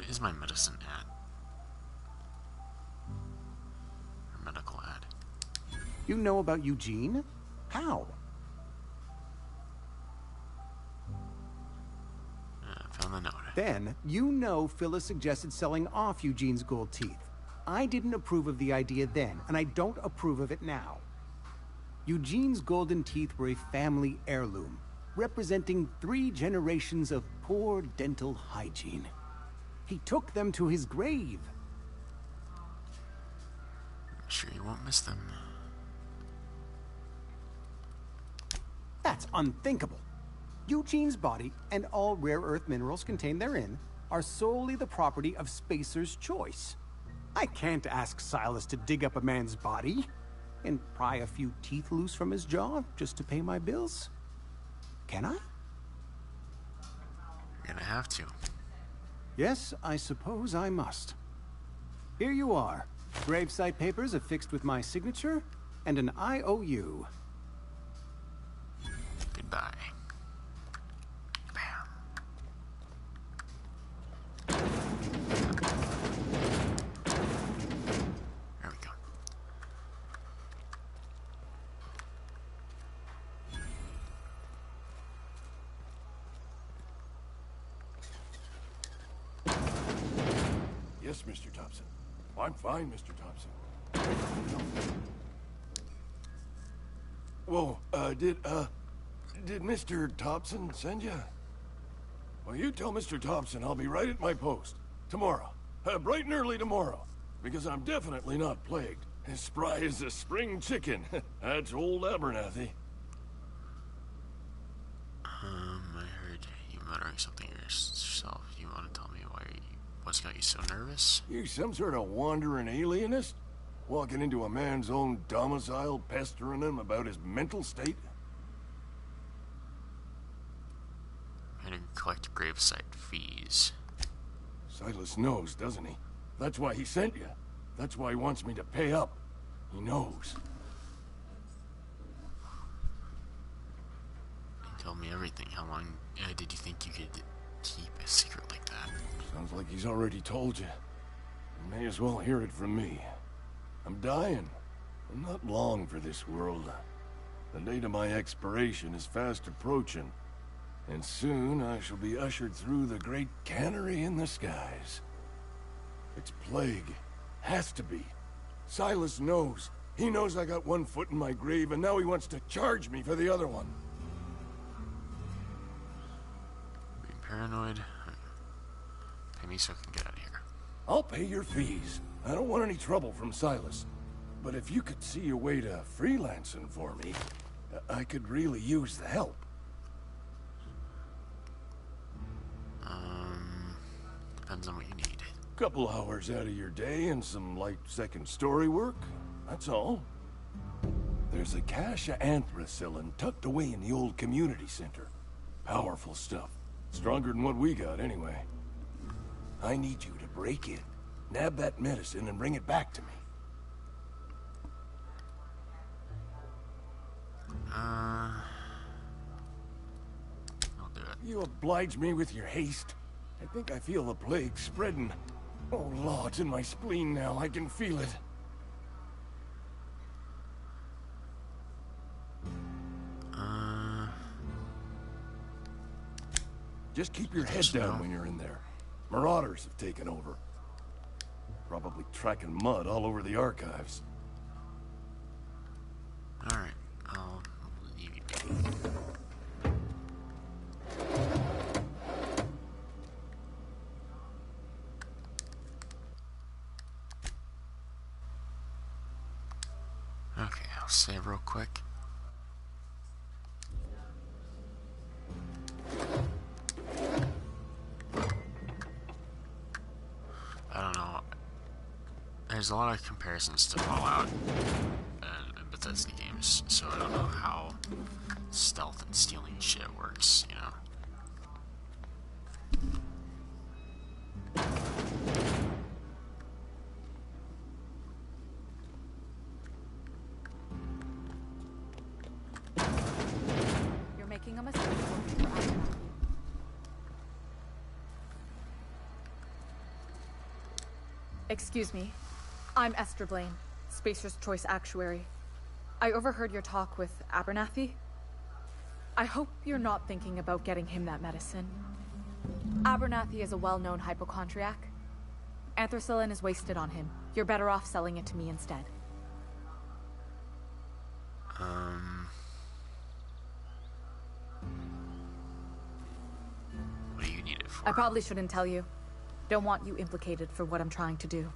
What is my medicine ad? Or medical ad? You know about Eugene? How? Found the note. Then, you know Phyllis suggested selling off Eugene's gold teeth. I didn't approve of the idea then, and I don't approve of it now. Eugene's golden teeth were a family heirloom, representing 3 generations of poor dental hygiene. He took them to his grave. I'm sure you won't miss them. That's unthinkable. Eugene's body and all rare earth minerals contained therein are solely the property of Spacer's choice. I can't ask Silas to dig up a man's body and pry a few teeth loose from his jaw just to pay my bills. Can I? You're gonna have to. Yes, I suppose I must. Here you are. Gravesite papers affixed with my signature and an IOU. Goodbye. Bam. There we go. Yes, Mr. Thompson. I'm fine, Mr. Thompson. Whoa, did Mr. Thompson send you? Well, you tell Mr. Thompson I'll be right at my post. Tomorrow. Bright and early tomorrow. Because I'm definitely not plagued. As spry as a spring chicken. That's old Abernathy. I heard you muttering something yourself. You want to tell me what's got you so nervous? You some sort of wandering alienist? Walking into a man's own domicile, pestering him about his mental state? I'm here to collect gravesite fees. Silas knows, doesn't he? That's why he sent you. That's why he wants me to pay up. He knows. He told me everything. How long did you think you could keep a secret like that? Sounds like he's already told you. You may as well hear it from me. I'm dying. I'm not long for this world. The date of my expiration is fast approaching. And soon I shall be ushered through the great cannery in the skies. It's plague. Has to be. Silas knows. He knows I got one foot in my grave, and now he wants to charge me for the other one. Being paranoid? Pay me so I can get out of here. I'll pay your fees. I don't want any trouble from Silas. But if you could see a way to freelancing for me, I could really use the help. Depends on what you need. Couple hours out of your day and some light second story work. That's all. There's a cache of anthracillin tucked away in the old community center. Powerful stuff. Stronger than what we got, anyway. I need you to break in, nab that medicine, and bring it back to me. I'll do it. You oblige me with your haste. I think I feel the plague spreading. Oh, Lord, it's in my spleen now. I can feel it. Just keep your head down when you're in there. Marauders have taken over. Probably tracking mud all over the archives. Alright, I'll leave you be. Okay, I'll save real quick. I don't know. There's a lot of comparisons to Fallout and Bethesda games, so I don't know how stealth and stealing shit works, you know? You're making a mistake. For I cannot. Excuse me. I'm Esther Blaine, Spacer's Choice Actuary. I overheard your talk with Abernathy. I hope you're not thinking about getting him that medicine. Abernathy is a well-known hypochondriac. Anthracillin is wasted on him. You're better off selling it to me instead. What do you need it for? I probably shouldn't tell you. Don't want you implicated for what I'm trying to do.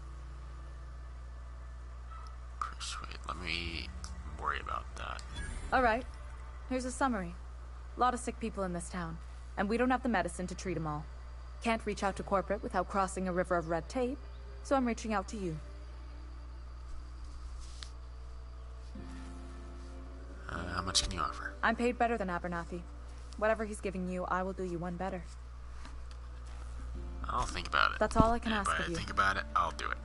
Persuade. Let me worry about that. Alright. Here's a summary. A lot of sick people in this town, and we don't have the medicine to treat them all. Can't reach out to corporate without crossing a river of red tape, so I'm reaching out to you. How much can you offer? I'm paid better than Abernathy. Whatever he's giving you, I will do you one better. I'll think about it. That's all I can And ask if of I you. think about it, I'll do it.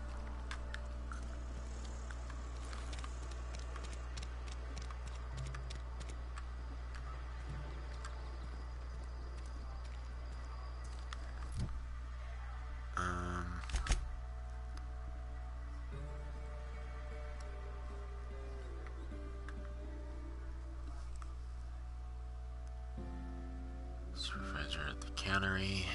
Supervisor at the cannery.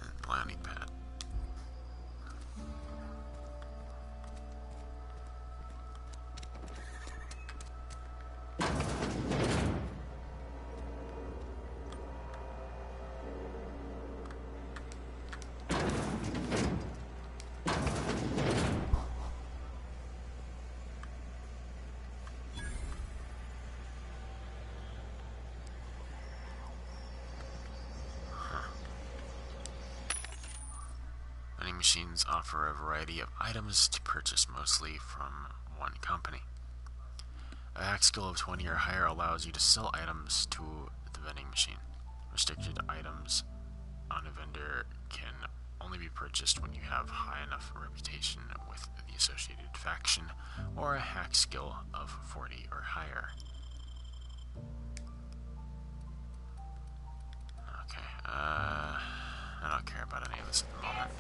And Brownie Pad. Vending machines offer a variety of items to purchase, mostly from one company. A hack skill of 20 or higher allows you to sell items to the vending machine. Restricted items on a vendor can only be purchased when you have high enough reputation with the associated faction, or a hack skill of 40 or higher. Okay, I don't care about any of this at the moment.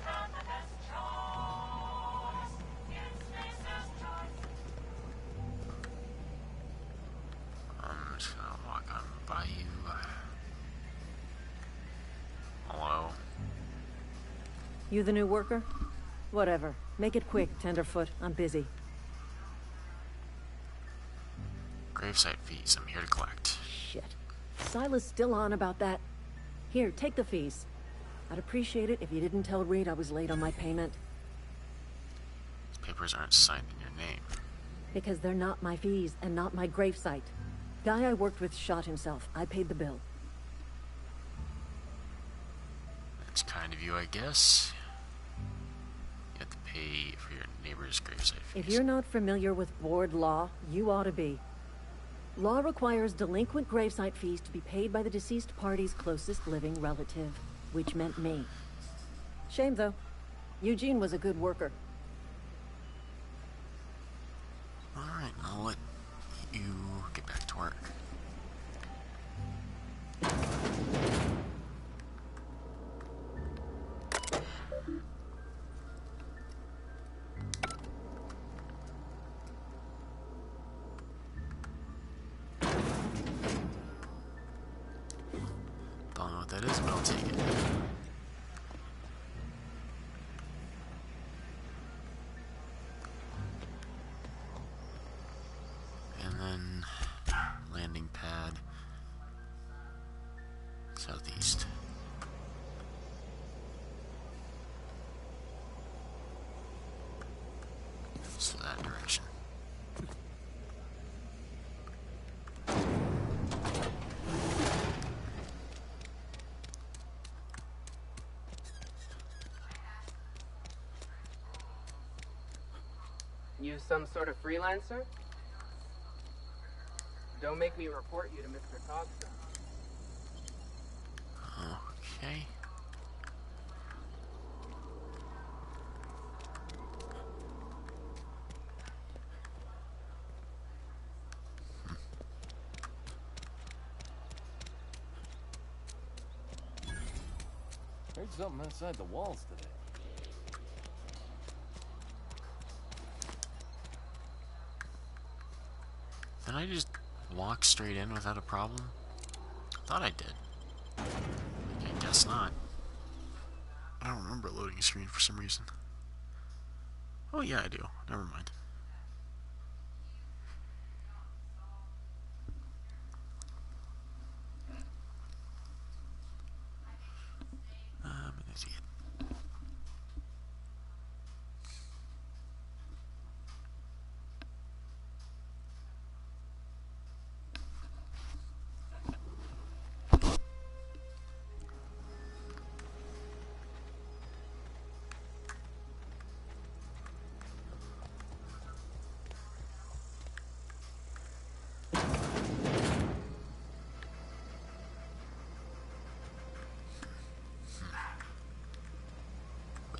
I'm just gonna walk on by you. Hello? You the new worker? Whatever. Make it quick, Tenderfoot. I'm busy. Gravesite fees, I'm here to collect. Shit. Silas still on about that? Here, take the fees. I'd appreciate it if you didn't tell Reed I was late on my payment. These papers aren't signed in your name. Because they're not my fees and not my gravesite. Guy I worked with shot himself. I paid the bill. That's kind of you, I guess. You have to pay for your neighbor's gravesite fees. If you're not familiar with board law, you ought to be. Law requires delinquent gravesite fees to be paid by the deceased party's closest living relative, which meant me. Shame, though. Eugene was a good worker. Alright, I'll let you get back to work. Don't know what that is, but I'll take it. And then landing pad southeast. So that direction. You some sort of freelancer? Don't make me report you to Mr. Thompson. Okay. Heard something outside the walls today. Did I just walk straight in without a problem? Thought I did. I guess not. I don't remember loading a screen for some reason. Oh yeah, I do. Never mind. Let's see it.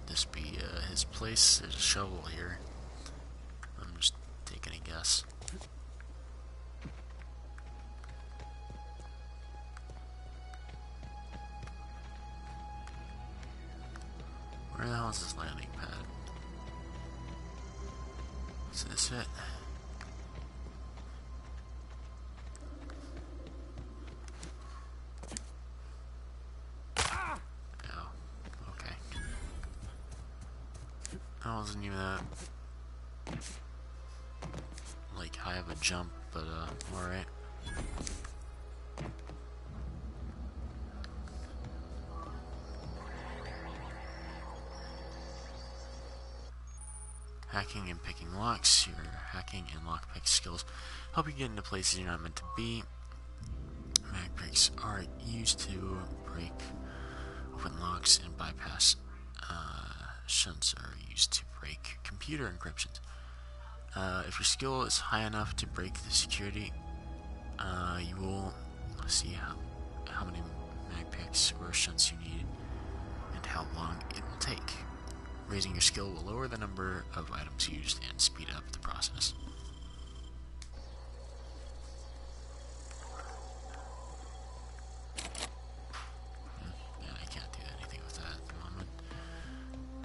This be his place? There's a shovel here. I'm just taking a guess. Where the hell is this landing pad? Is this it? That wasn't even that, like, high of a jump, but, alright. Hacking and picking locks. Your hacking and lockpick skills help you get into places you're not meant to be. Mag picks are used to break open locks and bypass shunts are used to break computer encryptions. If your skill is high enough to break the security, you will see how many mag picks or shunts you need and how long it will take. Raising your skill will lower the number of items used and speed up the process. Yeah, I can't do anything with that at the moment.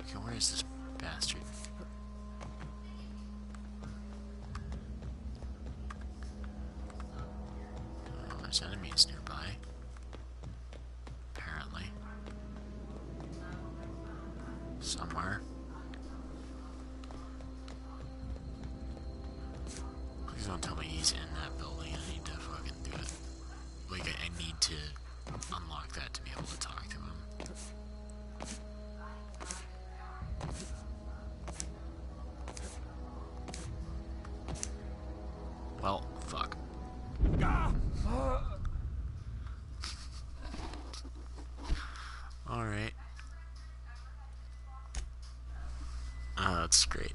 Okay, where is this bastard? Oh, there's enemies nearby. Apparently. Somewhere. Please don't tell me he's in that building. I need to fucking do it. Like, I need to unlock that to be able to talk to him. Well, fuck. Alright. Oh, that's great.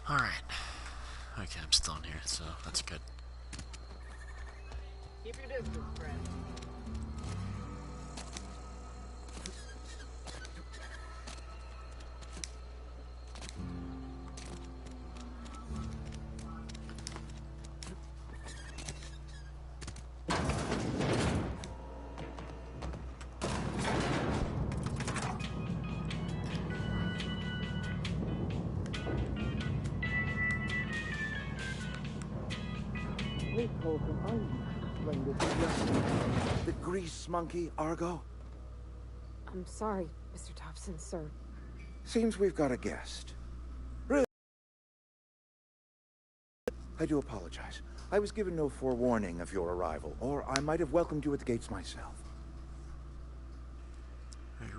Alright. Okay, I'm still in here, so that's good. Keep your distance, friend. The grease monkey, Argo? I'm sorry, Mr. Thompson, sir. Seems we've got a guest. Really? I do apologize. I was given no forewarning of your arrival, or I might have welcomed you at the gates myself.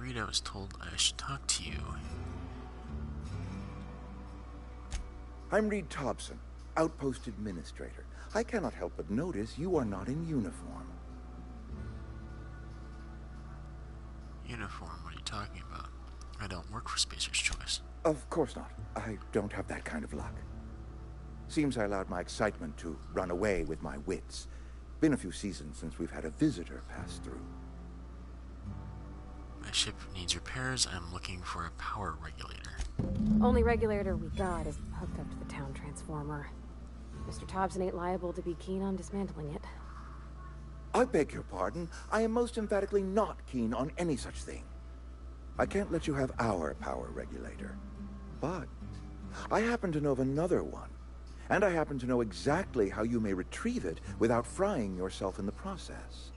agreed I was told I should talk to you. I'm Reed Thompson, Outpost Administrator. I cannot help but notice you are not in uniform. Uniform? What are you talking about? I don't work for Spacer's Choice. Of course not. I don't have that kind of luck. Seems I allowed my excitement to run away with my wits. Been a few seasons since we've had a visitor pass through. My ship needs repairs. I'm looking for a power regulator. Only regulator we got is hooked up to the town transformer. Mr. Thompson ain't liable to be keen on dismantling it. I beg your pardon. I am most emphatically not keen on any such thing. I can't let you have our power regulator. But I happen to know of another one. And I happen to know exactly how you may retrieve it without frying yourself in the process.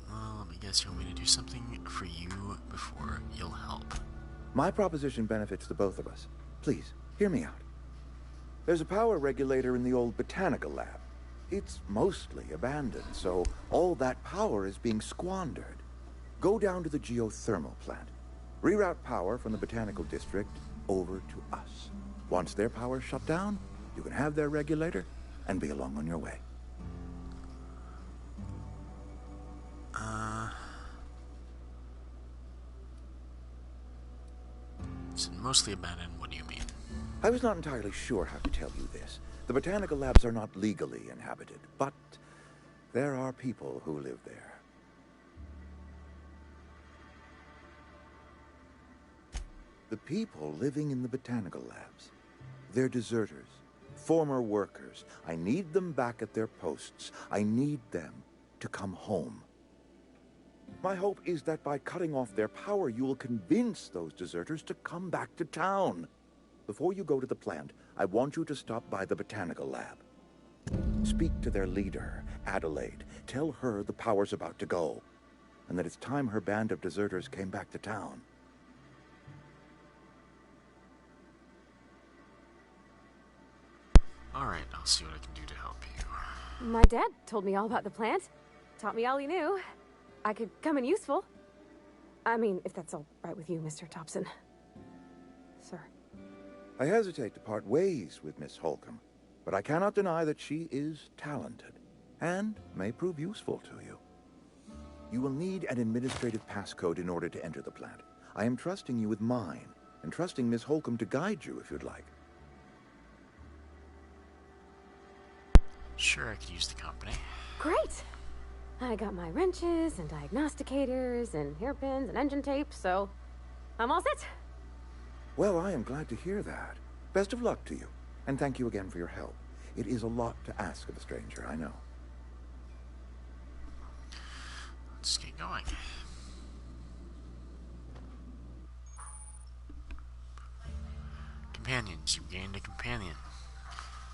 Well, let me guess you want me to do something for you before you'll help. My proposition benefits the both of us. Please, hear me out. There's a power regulator in the old botanical lab. It's mostly abandoned, so all that power is being squandered. Go down to the geothermal plant. Reroute power from the botanical district over to us. Once their power's shut down, you can have their regulator and be along on your way. It's mostly abandoned. What do you mean? I was not entirely sure how to tell you this. The botanical labs are not legally inhabited, but there are people who live there. The people living in the botanical labs, they're deserters, former workers. I need them back at their posts. I need them to come home. My hope is that by cutting off their power, you will convince those deserters to come back to town. Before you go to the plant, I want you to stop by the botanical lab. Speak to their leader, Adelaide. Tell her the power's about to go, and that it's time her band of deserters came back to town. Alright, I'll see what I can do to help you. My dad told me all about the plant. Taught me all he knew. I could come in useful. I mean, if that's all right with you, Mr. Thompson. Sir. I hesitate to part ways with Miss Holcomb, but I cannot deny that she is talented and may prove useful to you. You will need an administrative passcode in order to enter the plant. I am trusting you with mine, and trusting Miss Holcomb to guide you if you'd like. Sure, I could use the company. Great! I got my wrenches and diagnosticators and hairpins and engine tape, so I'm all set. Well, I am glad to hear that. Best of luck to you, and thank you again for your help. It is a lot to ask of a stranger, I know. Let's get going. Companions. You gained a companion.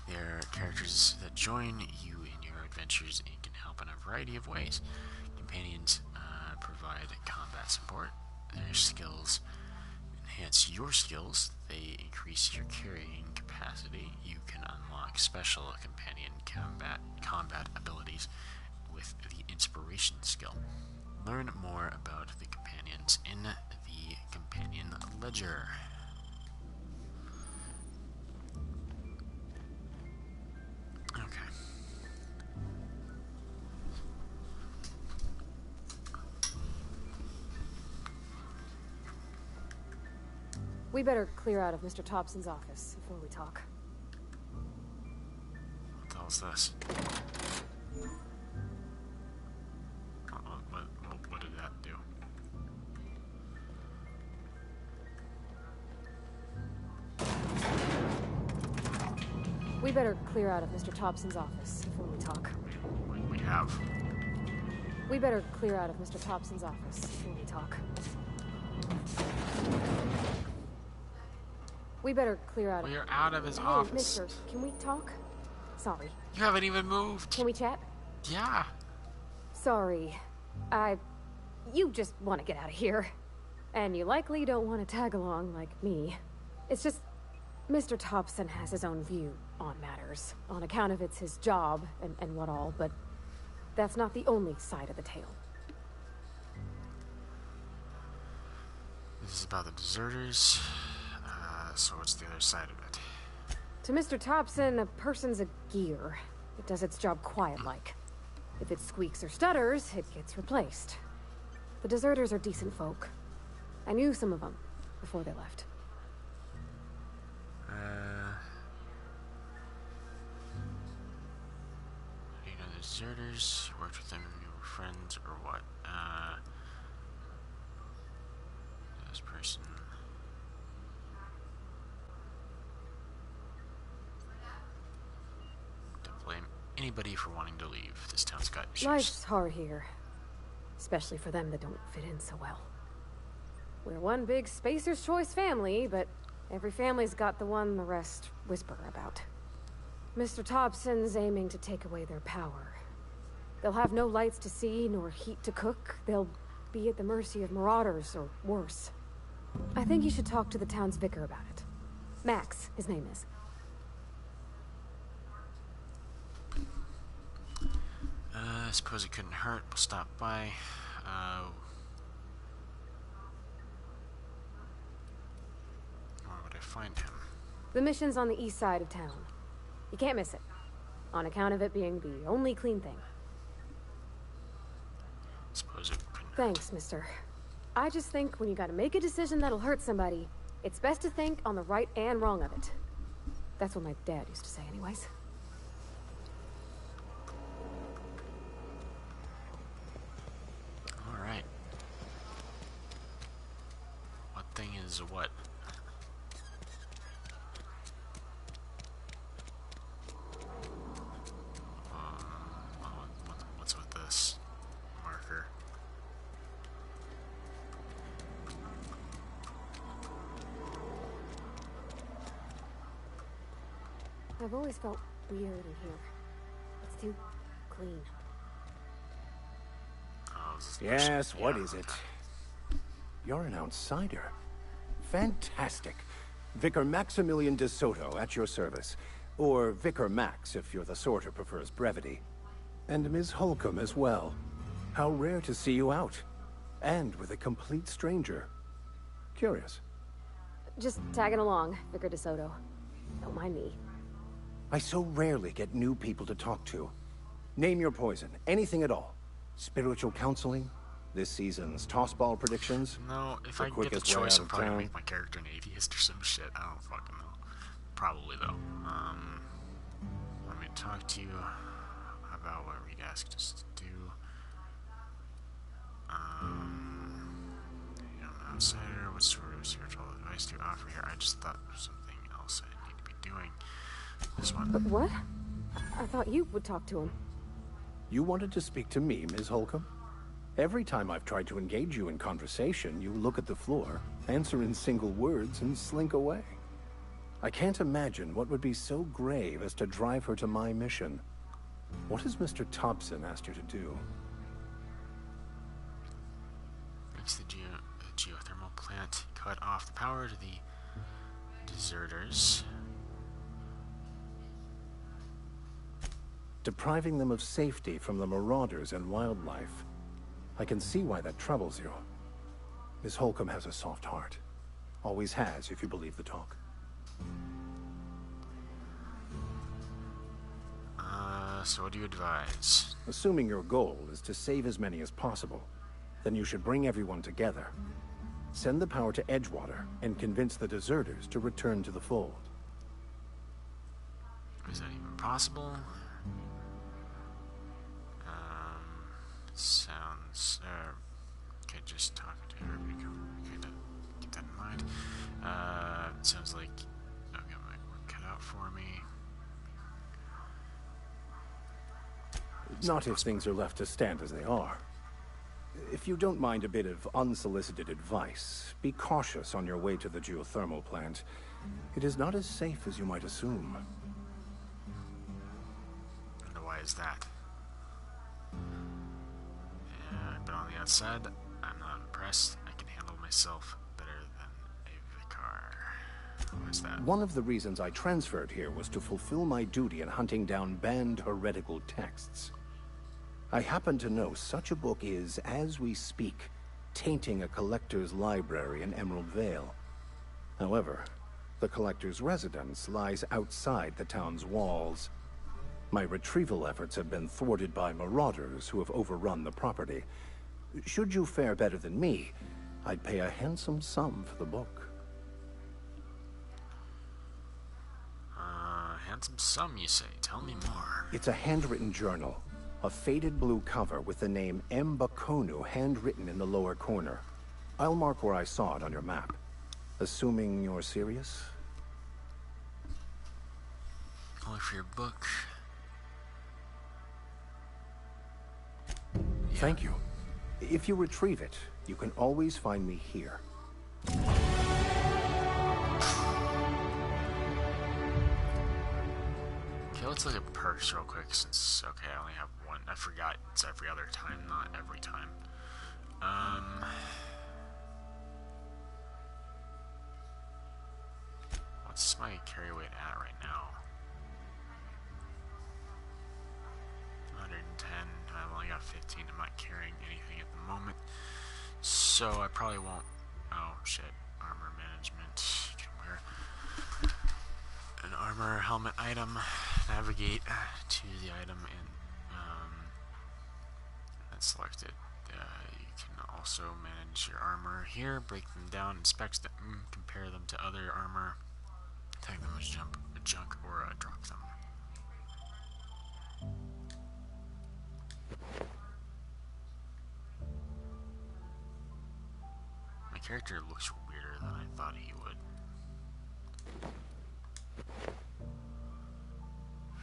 They're characters that join you in your adventures and can help in a variety of ways. Companions provide combat support. Their skills enhance your skills. They increase your carrying capacity. You can unlock special companion combat abilities with the inspiration skill. Learn more about the companions in the companion ledger. Okay. We better clear out of Mr. Thompson's office before we talk. What the hell is this? What did that do? We better clear out of Mr. Thompson's office before we talk. We have. We better clear out of Mr. Thompson's office before we talk. We better clear out of... We're out of his Hey, office. mister, can we talk? Sorry. You haven't even moved. Can we chat? Yeah. Sorry. You just want to get out of here. And you likely don't want to tag along like me. It's just... Mr. Thompson has his own view on matters. On account of it's his job and what all, but... That's not the only side of the tale. This is about the deserters. So what's the other side of it? To Mr. Thompson, a person's a gear. It does its job quiet-like. If it squeaks or stutters, it gets replaced. The deserters are decent folk. I knew some of them before they left. You know the deserters? You worked with them, you were friends, or what? This person. Don't blame anybody for wanting to leave. This town's got issues. Life's hard here. Especially for them that don't fit in so well. We're one big Spacer's Choice family, but every family's got the one the rest whisper about. Mr. Thompson's aiming to take away their power. They'll have no lights to see, nor heat to cook. They'll be at the mercy of marauders, or worse. I think you should talk to the town's vicar about it. Max, his name is. I suppose it couldn't hurt. We'll stop by. Where would I find him? The mission's on the east side of town. You can't miss it, on account of it being the only clean thing. Suppose it couldn't. Thanks, mister. I just think when you gotta make a decision that'll hurt somebody, it's best to think on the right and wrong of it. That's what my dad used to say anyways. Alright. What thing is what? What's with this marker? I've always felt weird in here. It's too clean. Yes, what is it? You're an outsider. Fantastic. Vicar Maximilian de Soto at your service. Or Vicar Max, if you're the sort who prefers brevity. And Ms. Holcomb as well. How rare to see you out. And with a complete stranger. Curious. Just tagging along, Vicar de Soto. Don't mind me. I so rarely get new people to talk to. Name your poison, anything at all. Spiritual counseling, this season's tossball predictions. No, if I get the choice, I'm probably gonna make my character an atheist or some shit. I don't fucking know. Probably though. Let me talk to you about what we asked us to do. You know, an outsider. What sort of spiritual advice do you offer here? I just thought there was something else I need to be doing. This one. But what? I thought you would talk to him. You wanted to speak to me, Ms. Holcomb? Every time I've tried to engage you in conversation, you look at the floor, answer in single words, and slink away. I can't imagine what would be so grave as to drive her to my mission. What has Mr. Thompson asked you to do? Reach the geothermal plant. Cut off the power to the deserters. Depriving them of safety from the marauders and wildlife. I can see why that troubles you. Miss Holcomb has a soft heart. Always has, if you believe the talk. So what do you advise? Assuming your goal is to save as many as possible, then you should bring everyone together. Send the power to Edgewater and convince the deserters to return to the fold. Is that even possible? Sounds, okay, just talking to her, kind of keep that in mind. It sounds like I've got my work cut out for me. Not if things are left to stand as they are. If you don't mind a bit of unsolicited advice, be cautious on your way to the geothermal plant. It is not as safe as you might assume. And why is that? But on the outside, I'm not impressed. I can handle myself better than a vicar. Why is that? One of the reasons I transferred here was to fulfill my duty in hunting down banned heretical texts. I happen to know such a book is, as we speak, tainting a collector's library in Emerald Vale. However, the collector's residence lies outside the town's walls. My retrieval efforts have been thwarted by marauders who have overrun the property. Should you fare better than me, I'd pay a handsome sum for the book. Handsome sum, you say? Tell me more. It's a handwritten journal. A faded blue cover with the name M. Bakonu handwritten in the lower corner. I'll mark where I saw it on your map. Assuming you're serious? Only for your book. Thank you. If you retrieve it, you can always find me here. Okay, let's look at perks real quick since, okay, I only have one. I forgot it's every other time, not every time. What's my carry weight at right now? 110. I've only got 15. I'm not carrying anything at the moment. So I probably won't. Oh, shit. Armor management. Can wear an armor helmet item. Navigate to the item and that's selected. You can also manage your armor here. Break them down, inspect them, compare them to other armor. Tag them as junk or drop them. My character looks weirder than I thought he would.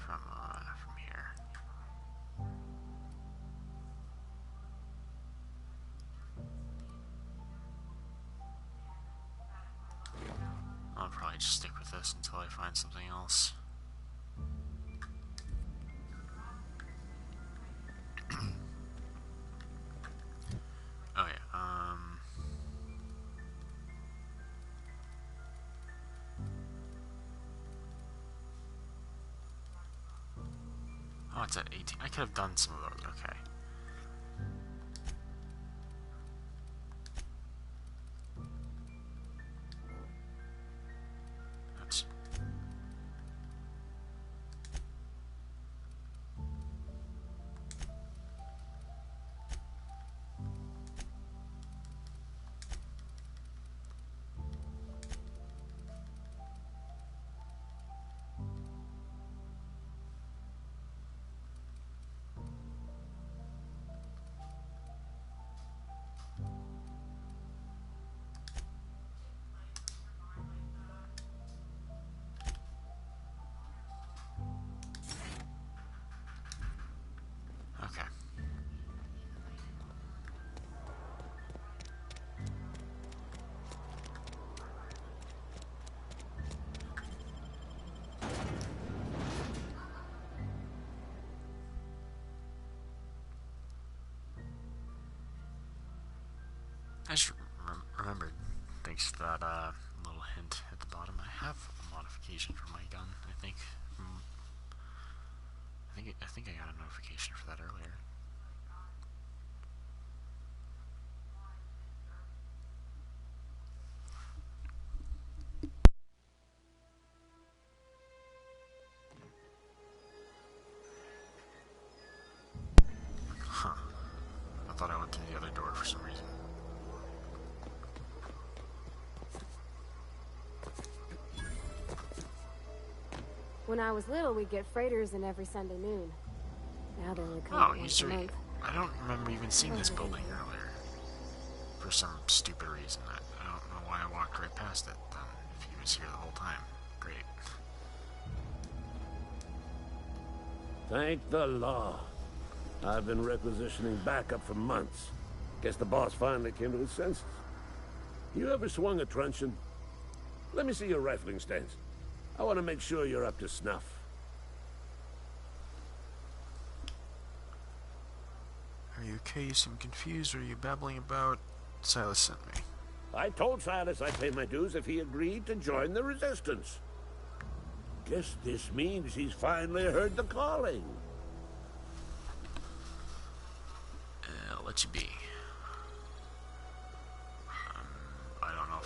From here. I'll probably just stick with this until I find something else. Oh yeah, oh, it's at 18. I could have done some of those, okay. That's... Okay. I just remembered, thanks to that little hint at the bottom, I have a modification for my gun, I think. I think I got a notification for that earlier. Huh. I thought I went through the other door for some reason. When I was little, we'd get freighters in every Sunday noon. Now they only come Oh, once a month. I don't remember even seeing this building earlier. For some stupid reason. I don't know why I walked right past it then, if he was here the whole time. Great. Thank the law. I've been requisitioning backup for months. Guess the boss finally came to his senses. You ever swung a truncheon? Let me see your rifling stance. I want to make sure you're up to snuff. Are you okay? You seem confused. What are you babbling about? Silas sent me. I told Silas I'd pay my dues if he agreed to join the resistance. Guess this means he's finally heard the calling. I'll let you be.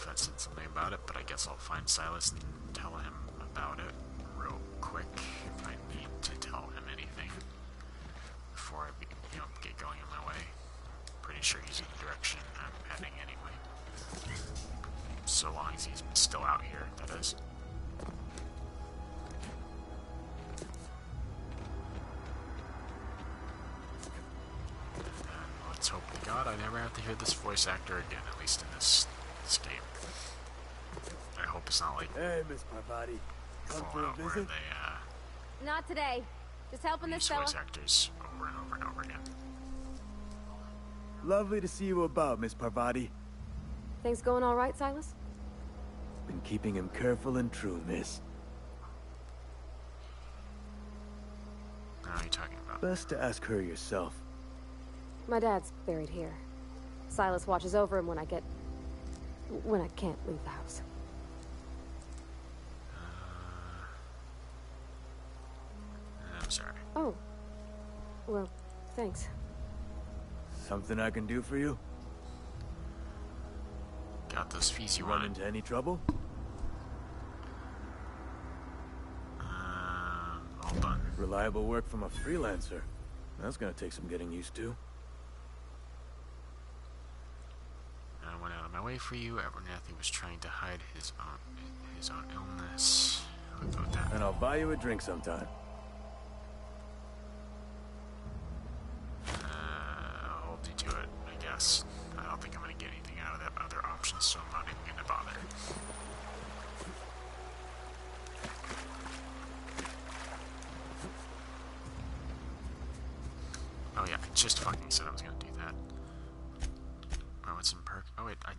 if I said something about it, but I guess I'll find Silas and tell him about it real quick if I need to tell him anything before I get going on my way. Pretty sure he's in the direction I'm heading anyway. So long as he's still out here, that is. Let's hope to God I never have to hear this voice actor again, at least in this game. I hope it's not like hey, Miss Parvati. Come for a Fallout where visit? they Not today. Just helping this use fella. voice actors over and over and over again. Lovely to see you about, Miss Parvati. Things going all right, Silas? Been keeping him careful and true, miss. What are you talking about? Best to ask her yourself. My dad's buried here. Silas watches over him when I can't leave the house. I'm sorry. Oh. Well, thanks. Something I can do for you? Got those fees you Run wanted. into any trouble? All done. Reliable work from a freelancer. That's gonna take some getting used to. I went out of my way for you. Abernathy was trying to hide his own illness. I'll go with that. And I'll buy you a drink sometime. I'll hold you to it, I guess. I don't think I'm gonna get anything out of that other option, so I'm not even gonna bother. Oh yeah, I just fucking said I was gonna do that. Oh, what's in perk? Oh wait, I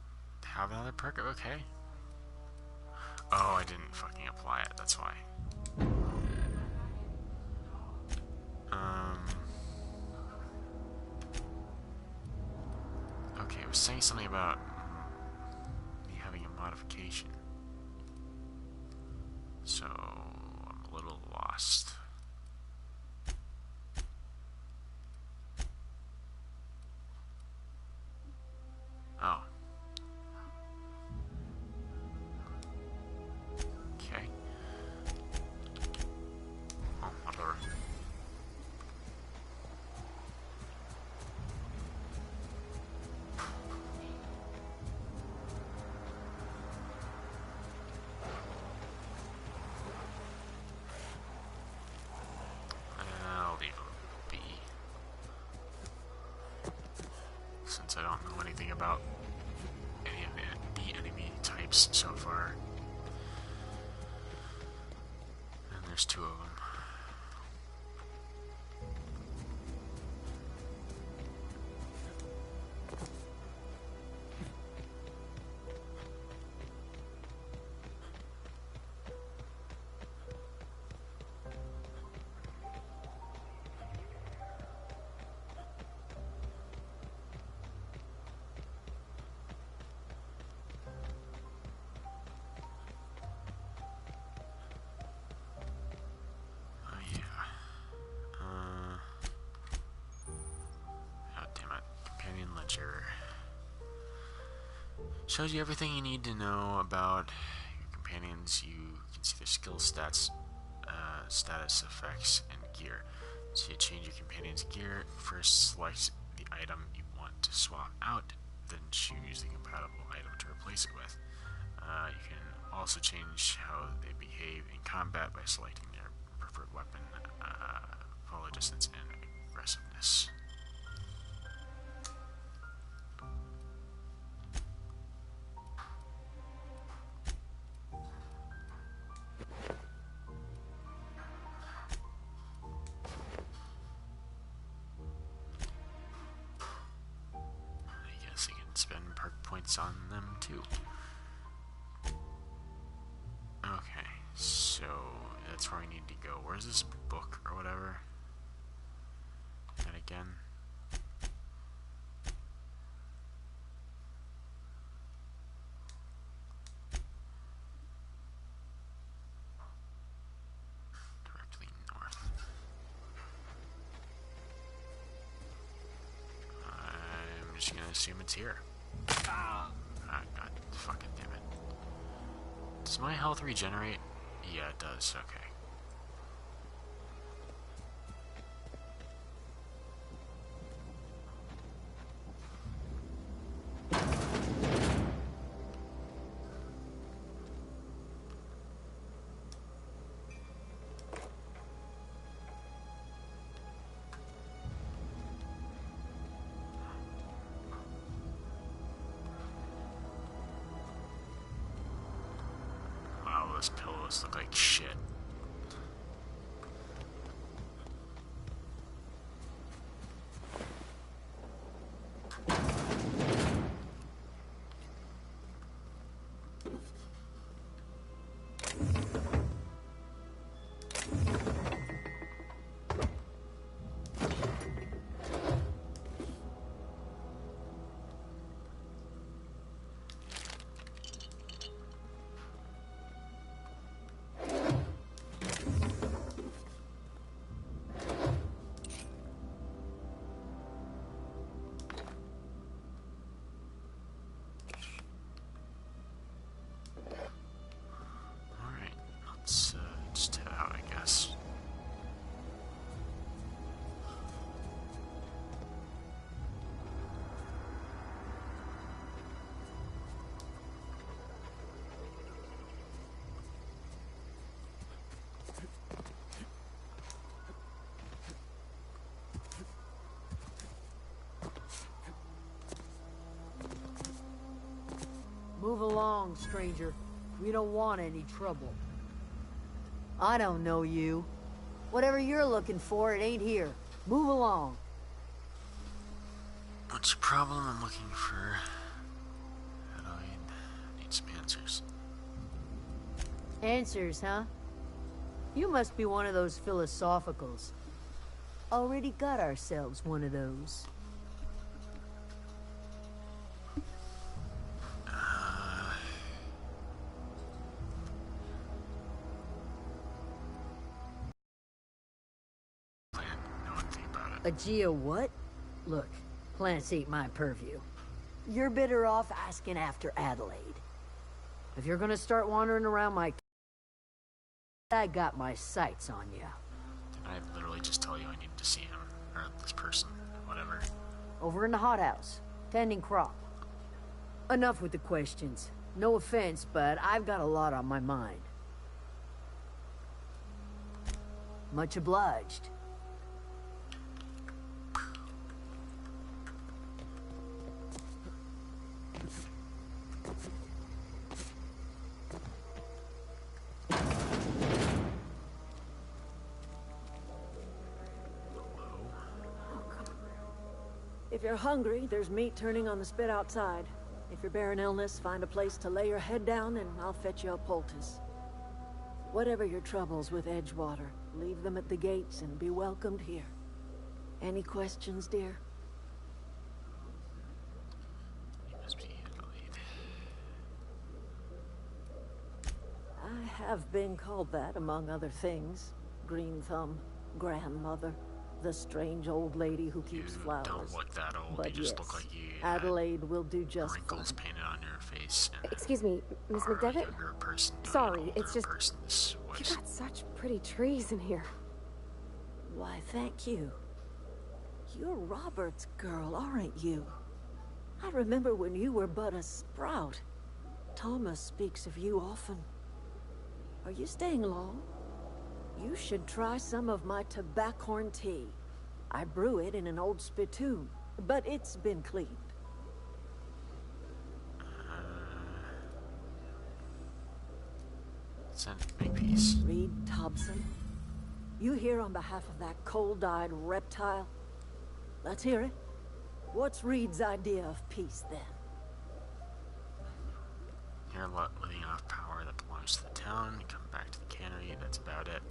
have another perk? Okay. Oh, I didn't fucking apply it, that's why. Okay, it was saying something about me having a modification. So, I'm a little lost. Oh. Okay. Oh, whatever. I'll leave them be. Since I don't know anything about any of the enemy types so far. And there's two of them. Shows you everything you need to know about your companions. You can see their skill stats, status effects, and gear. So you change your companion's gear. First, select the item you want to swap out, then choose the compatible item to replace it with. You can also change how they behave in combat by selecting their preferred weapon, follow distance, and aggressiveness. Spend perk points on them too. Okay, so that's where we need to go. Where's this book or whatever? And again. Directly north. I'm just gonna assume it's here. Ah, God fucking damn it. Does my health regenerate? Yeah, it does. Okay. Wow, those pillows look like shit. Just head out, I guess. Move along, stranger. We don't want any trouble. I don't know you. Whatever you're looking for, it ain't here. Move along. What's your problem? I'm looking for... How do I need some answers? Answers, huh? You must be one of those philosophicals. Already got ourselves one of those. A geo what? Look, plants ain't my purview. You're better off asking after Adelaide. If you're gonna start wandering around my... I got my sights on you. Did I literally just tell you I needed to see him? Or this person? Whatever. Over in the hothouse, tending crop. Enough with the questions. No offense, but I've got a lot on my mind. Much obliged. If you're hungry, there's meat turning on the spit outside. If you're bearing illness, find a place to lay your head down and I'll fetch you a poultice. Whatever your troubles with Edgewater, leave them at the gates and be welcomed here. Any questions, dear? You must be Adelaide. I have been called that, among other things. Green Thumb, grandmother, the strange old lady who keeps flowers. Don't look that old. But You just yes, look like you Adelaide will do just wrinkles fine. painted on your face. And Excuse me, Miss McDevitt? younger person doing Sorry, an it's older just... person's You voice. got such pretty trees in here. Why, thank you. You're Robert's girl, aren't you? I remember when you were but a sprout. Thomas speaks of you often. Are you staying long? You should try some of my tobaccorn tea. I brew it in an old spittoon, but it's been cleaned. Send make peace. Reed Thompson? You here on behalf of that cold-eyed reptile? Let's hear it. What's Reed's idea of peace, then? You're living off power that belongs to the town. You come back to the cannery, that's about it.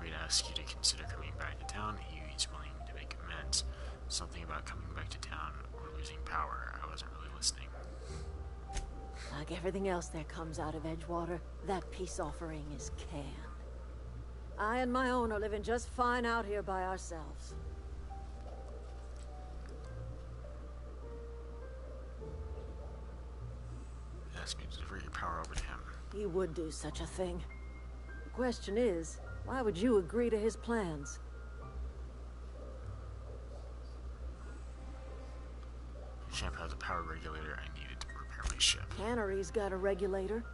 Reed asks you to consider coming back to town. He's willing to make amends. Something about coming back to town or losing power. I wasn't really listening. Like everything else that comes out of Edgewater, that peace offering is canned. I and my own are living just fine out here by ourselves. Ask me to divert your power over to him. he would do such a thing. The question is, why would you agree to his plans? Ship has a power regulator. I needed to repair my ship. Cannery's got a regulator.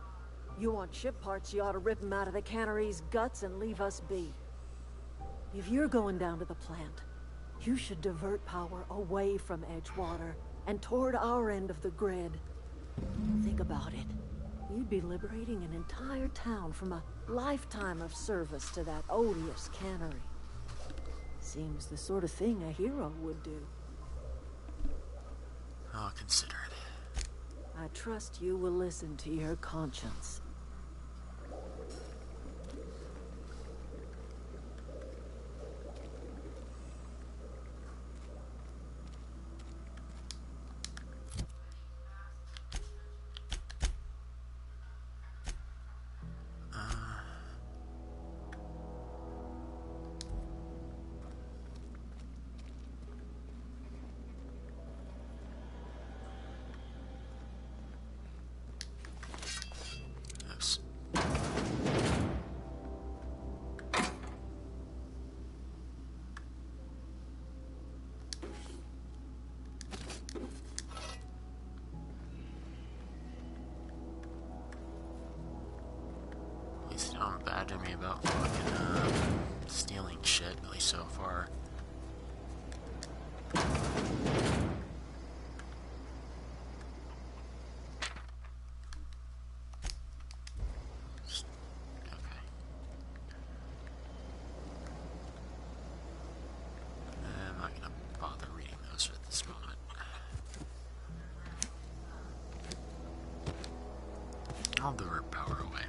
You want ship parts, you ought to rip them out of the cannery's guts and leave us be. If you're going down to the plant, you should divert power away from Edgewater and toward our end of the grid. Think about it. You'd be liberating an entire town from a lifetime of service to that odious cannery. Seems the sort of thing a hero would do. I'll consider it. I trust you will listen to your conscience. Don't badger me about fucking stealing shit, at least so far. Okay. I'm not gonna bother reading those at this moment. I'll divert power away.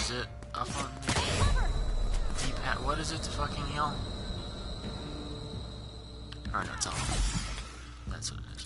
Is it up on the D-pad? What is it to fucking heal? Or no, it's off. That's what it is.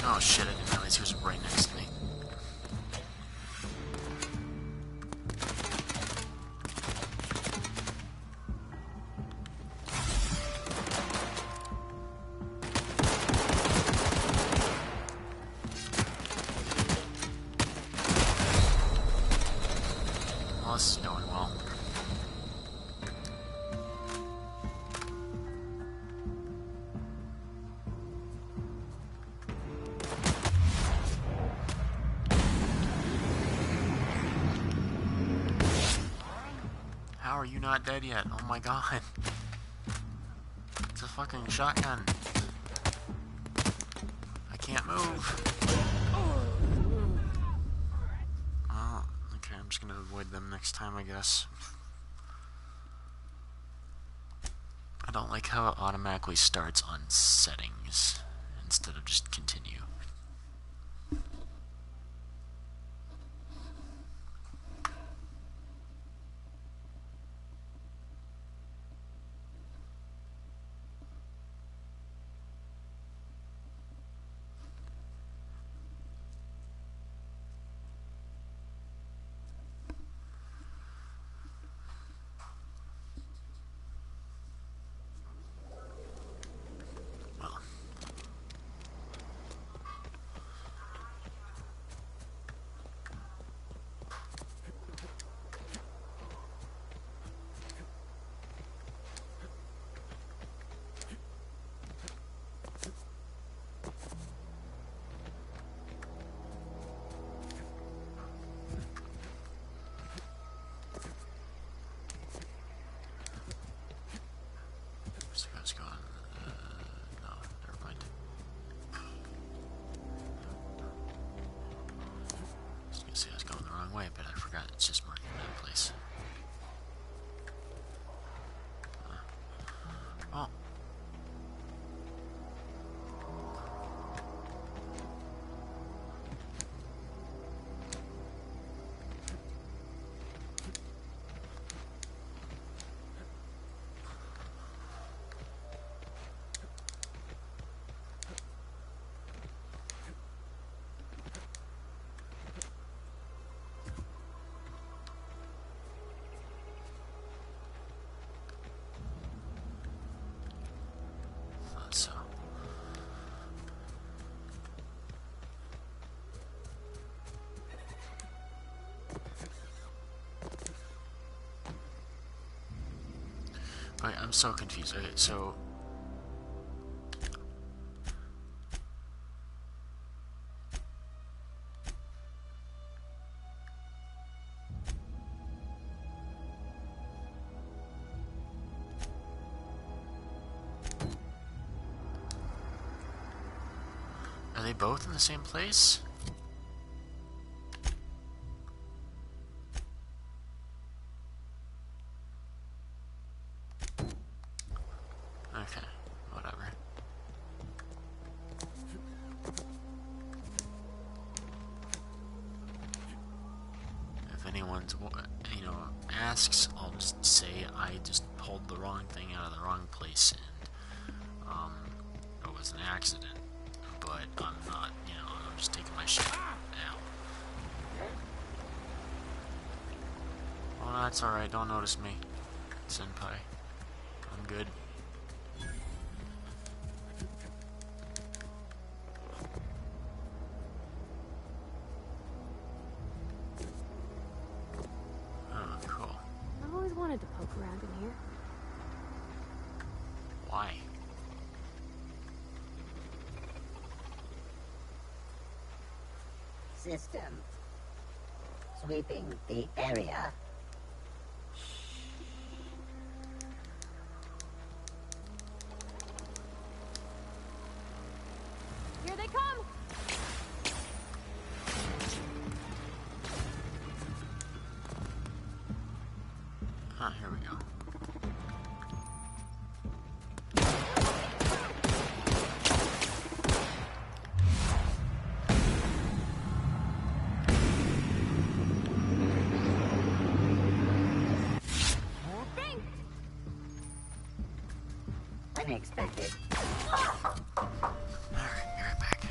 Oh shit, I didn't realize he was right next to me. How are you not dead yet? Oh my god. It's a fucking shotgun. I can't move. Oh, okay, I'm just gonna avoid them next time, I guess. I don't like how it automatically starts on settings instead of just continue. Where's the guy's gone? No, never mind. I was gonna say I was going the wrong way, but I forgot it's just marking that place. Oh. So I'm so confused. Okay, so are they both in the same place? Okay, whatever. If anyone's, asks, I'll just say I just pulled the wrong thing out of the wrong place and, it was an accident. But I'm not, I'm just taking my shit now. Oh, that's alright, don't notice me, senpai. I'm good. Oh, cool. I've always wanted to poke around in here. Why? System. Sweeping the area. Here they come! Ah, here we go. Unexpected. Alright, be right back.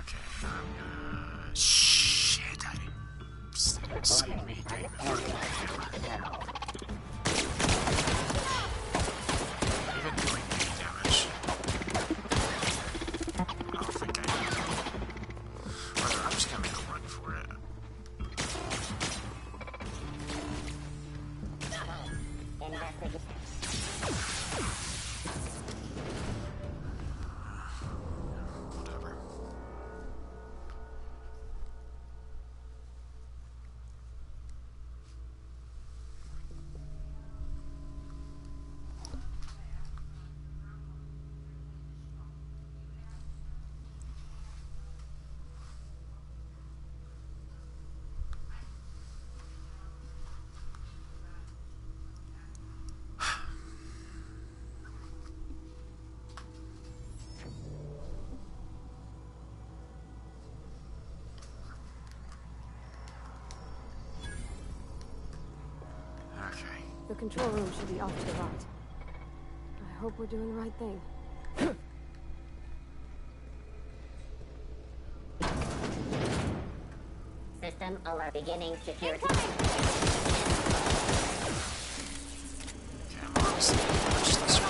Okay, I'm gonna... Shit, I didn't save me. Dang fucking hammer. Even doing any damage. I don't think I need to. Whatever, I'm just gonna make a run for it. Whatever. Okay. The control room should be off to the right. I hope we're doing the right thing. System alert. Beginning security. Okay, I'm obviously gonna push this one.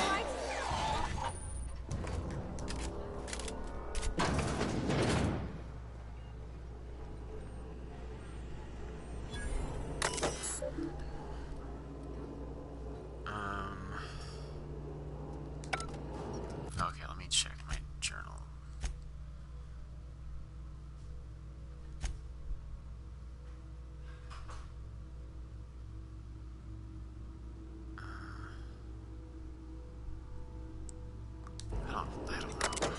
Okay, let me check my journal. I don't know.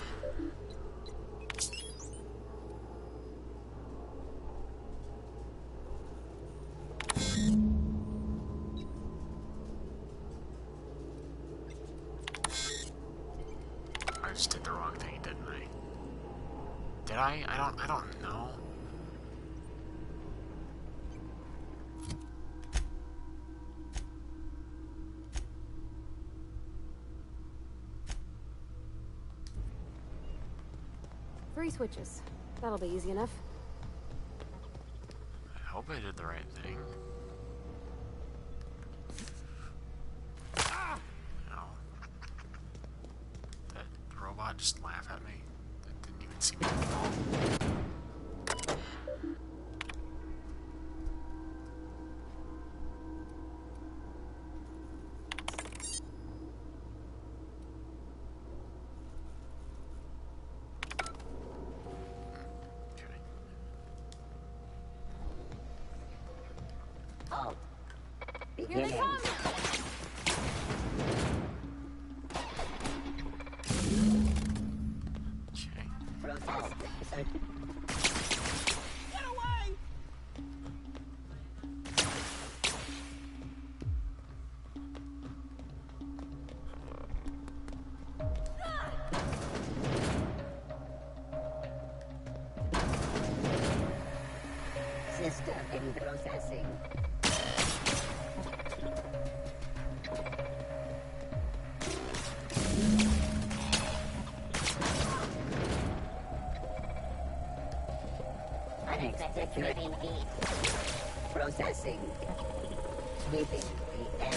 I just did the wrong thing, didn't I? Did I? I don't know. Three switches. That'll be easy enough. I hope I did the right thing. No. That robot just laughed at me. That didn't even see me fall. Oh. Here they Beginning. come! Okay. Process. Get away! System in processing. Executing heat. Processing. Sweeping the area.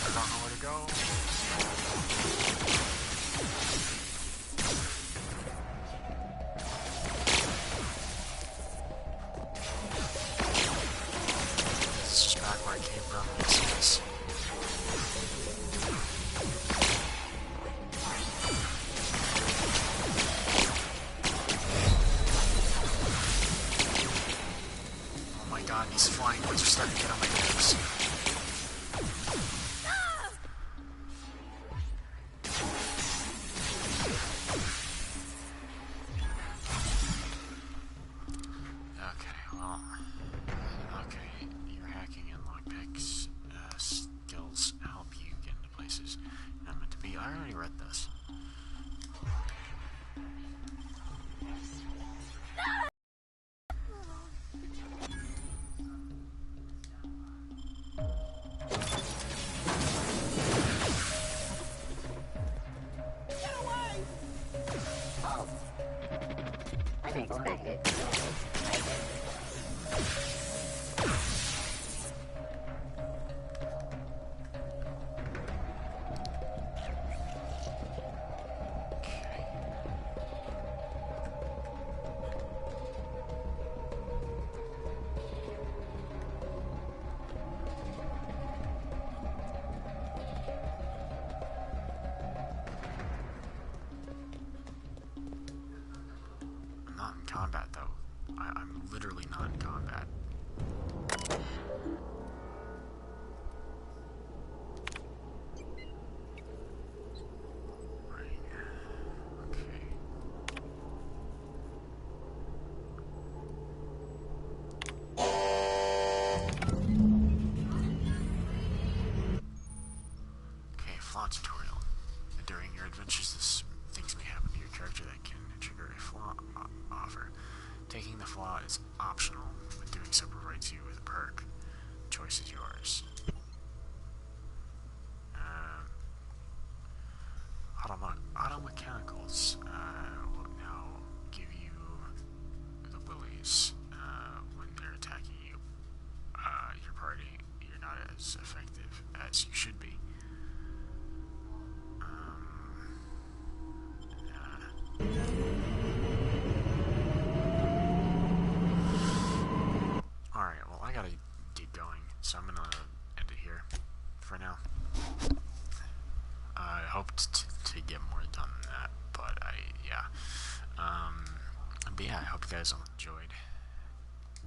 I don't know where to go. This is just back where I came from. Makes sense. Oh my god, these flying ones are starting to get on my nerves. Okay, well, okay, you're hacking in lockpicks. Not in combat, though. I'm literally not in combat. Right. Okay. Okay, flaw tutorial. During your adventures, things may happen to your character that can trigger a flaw offer. Taking the flaw is optional, but doing so provides you with a perk. Choice is yours. Auto mechanicals will now give you the willies when they're attacking you. Your party, you're not as effective as you should be. Alright, well, I gotta get going, so I'm gonna end it here for now. I hoped to get more done than that, but I hope you guys all enjoyed.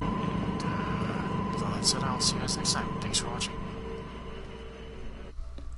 And with all that said, I'll see you guys next time. Thanks for watching.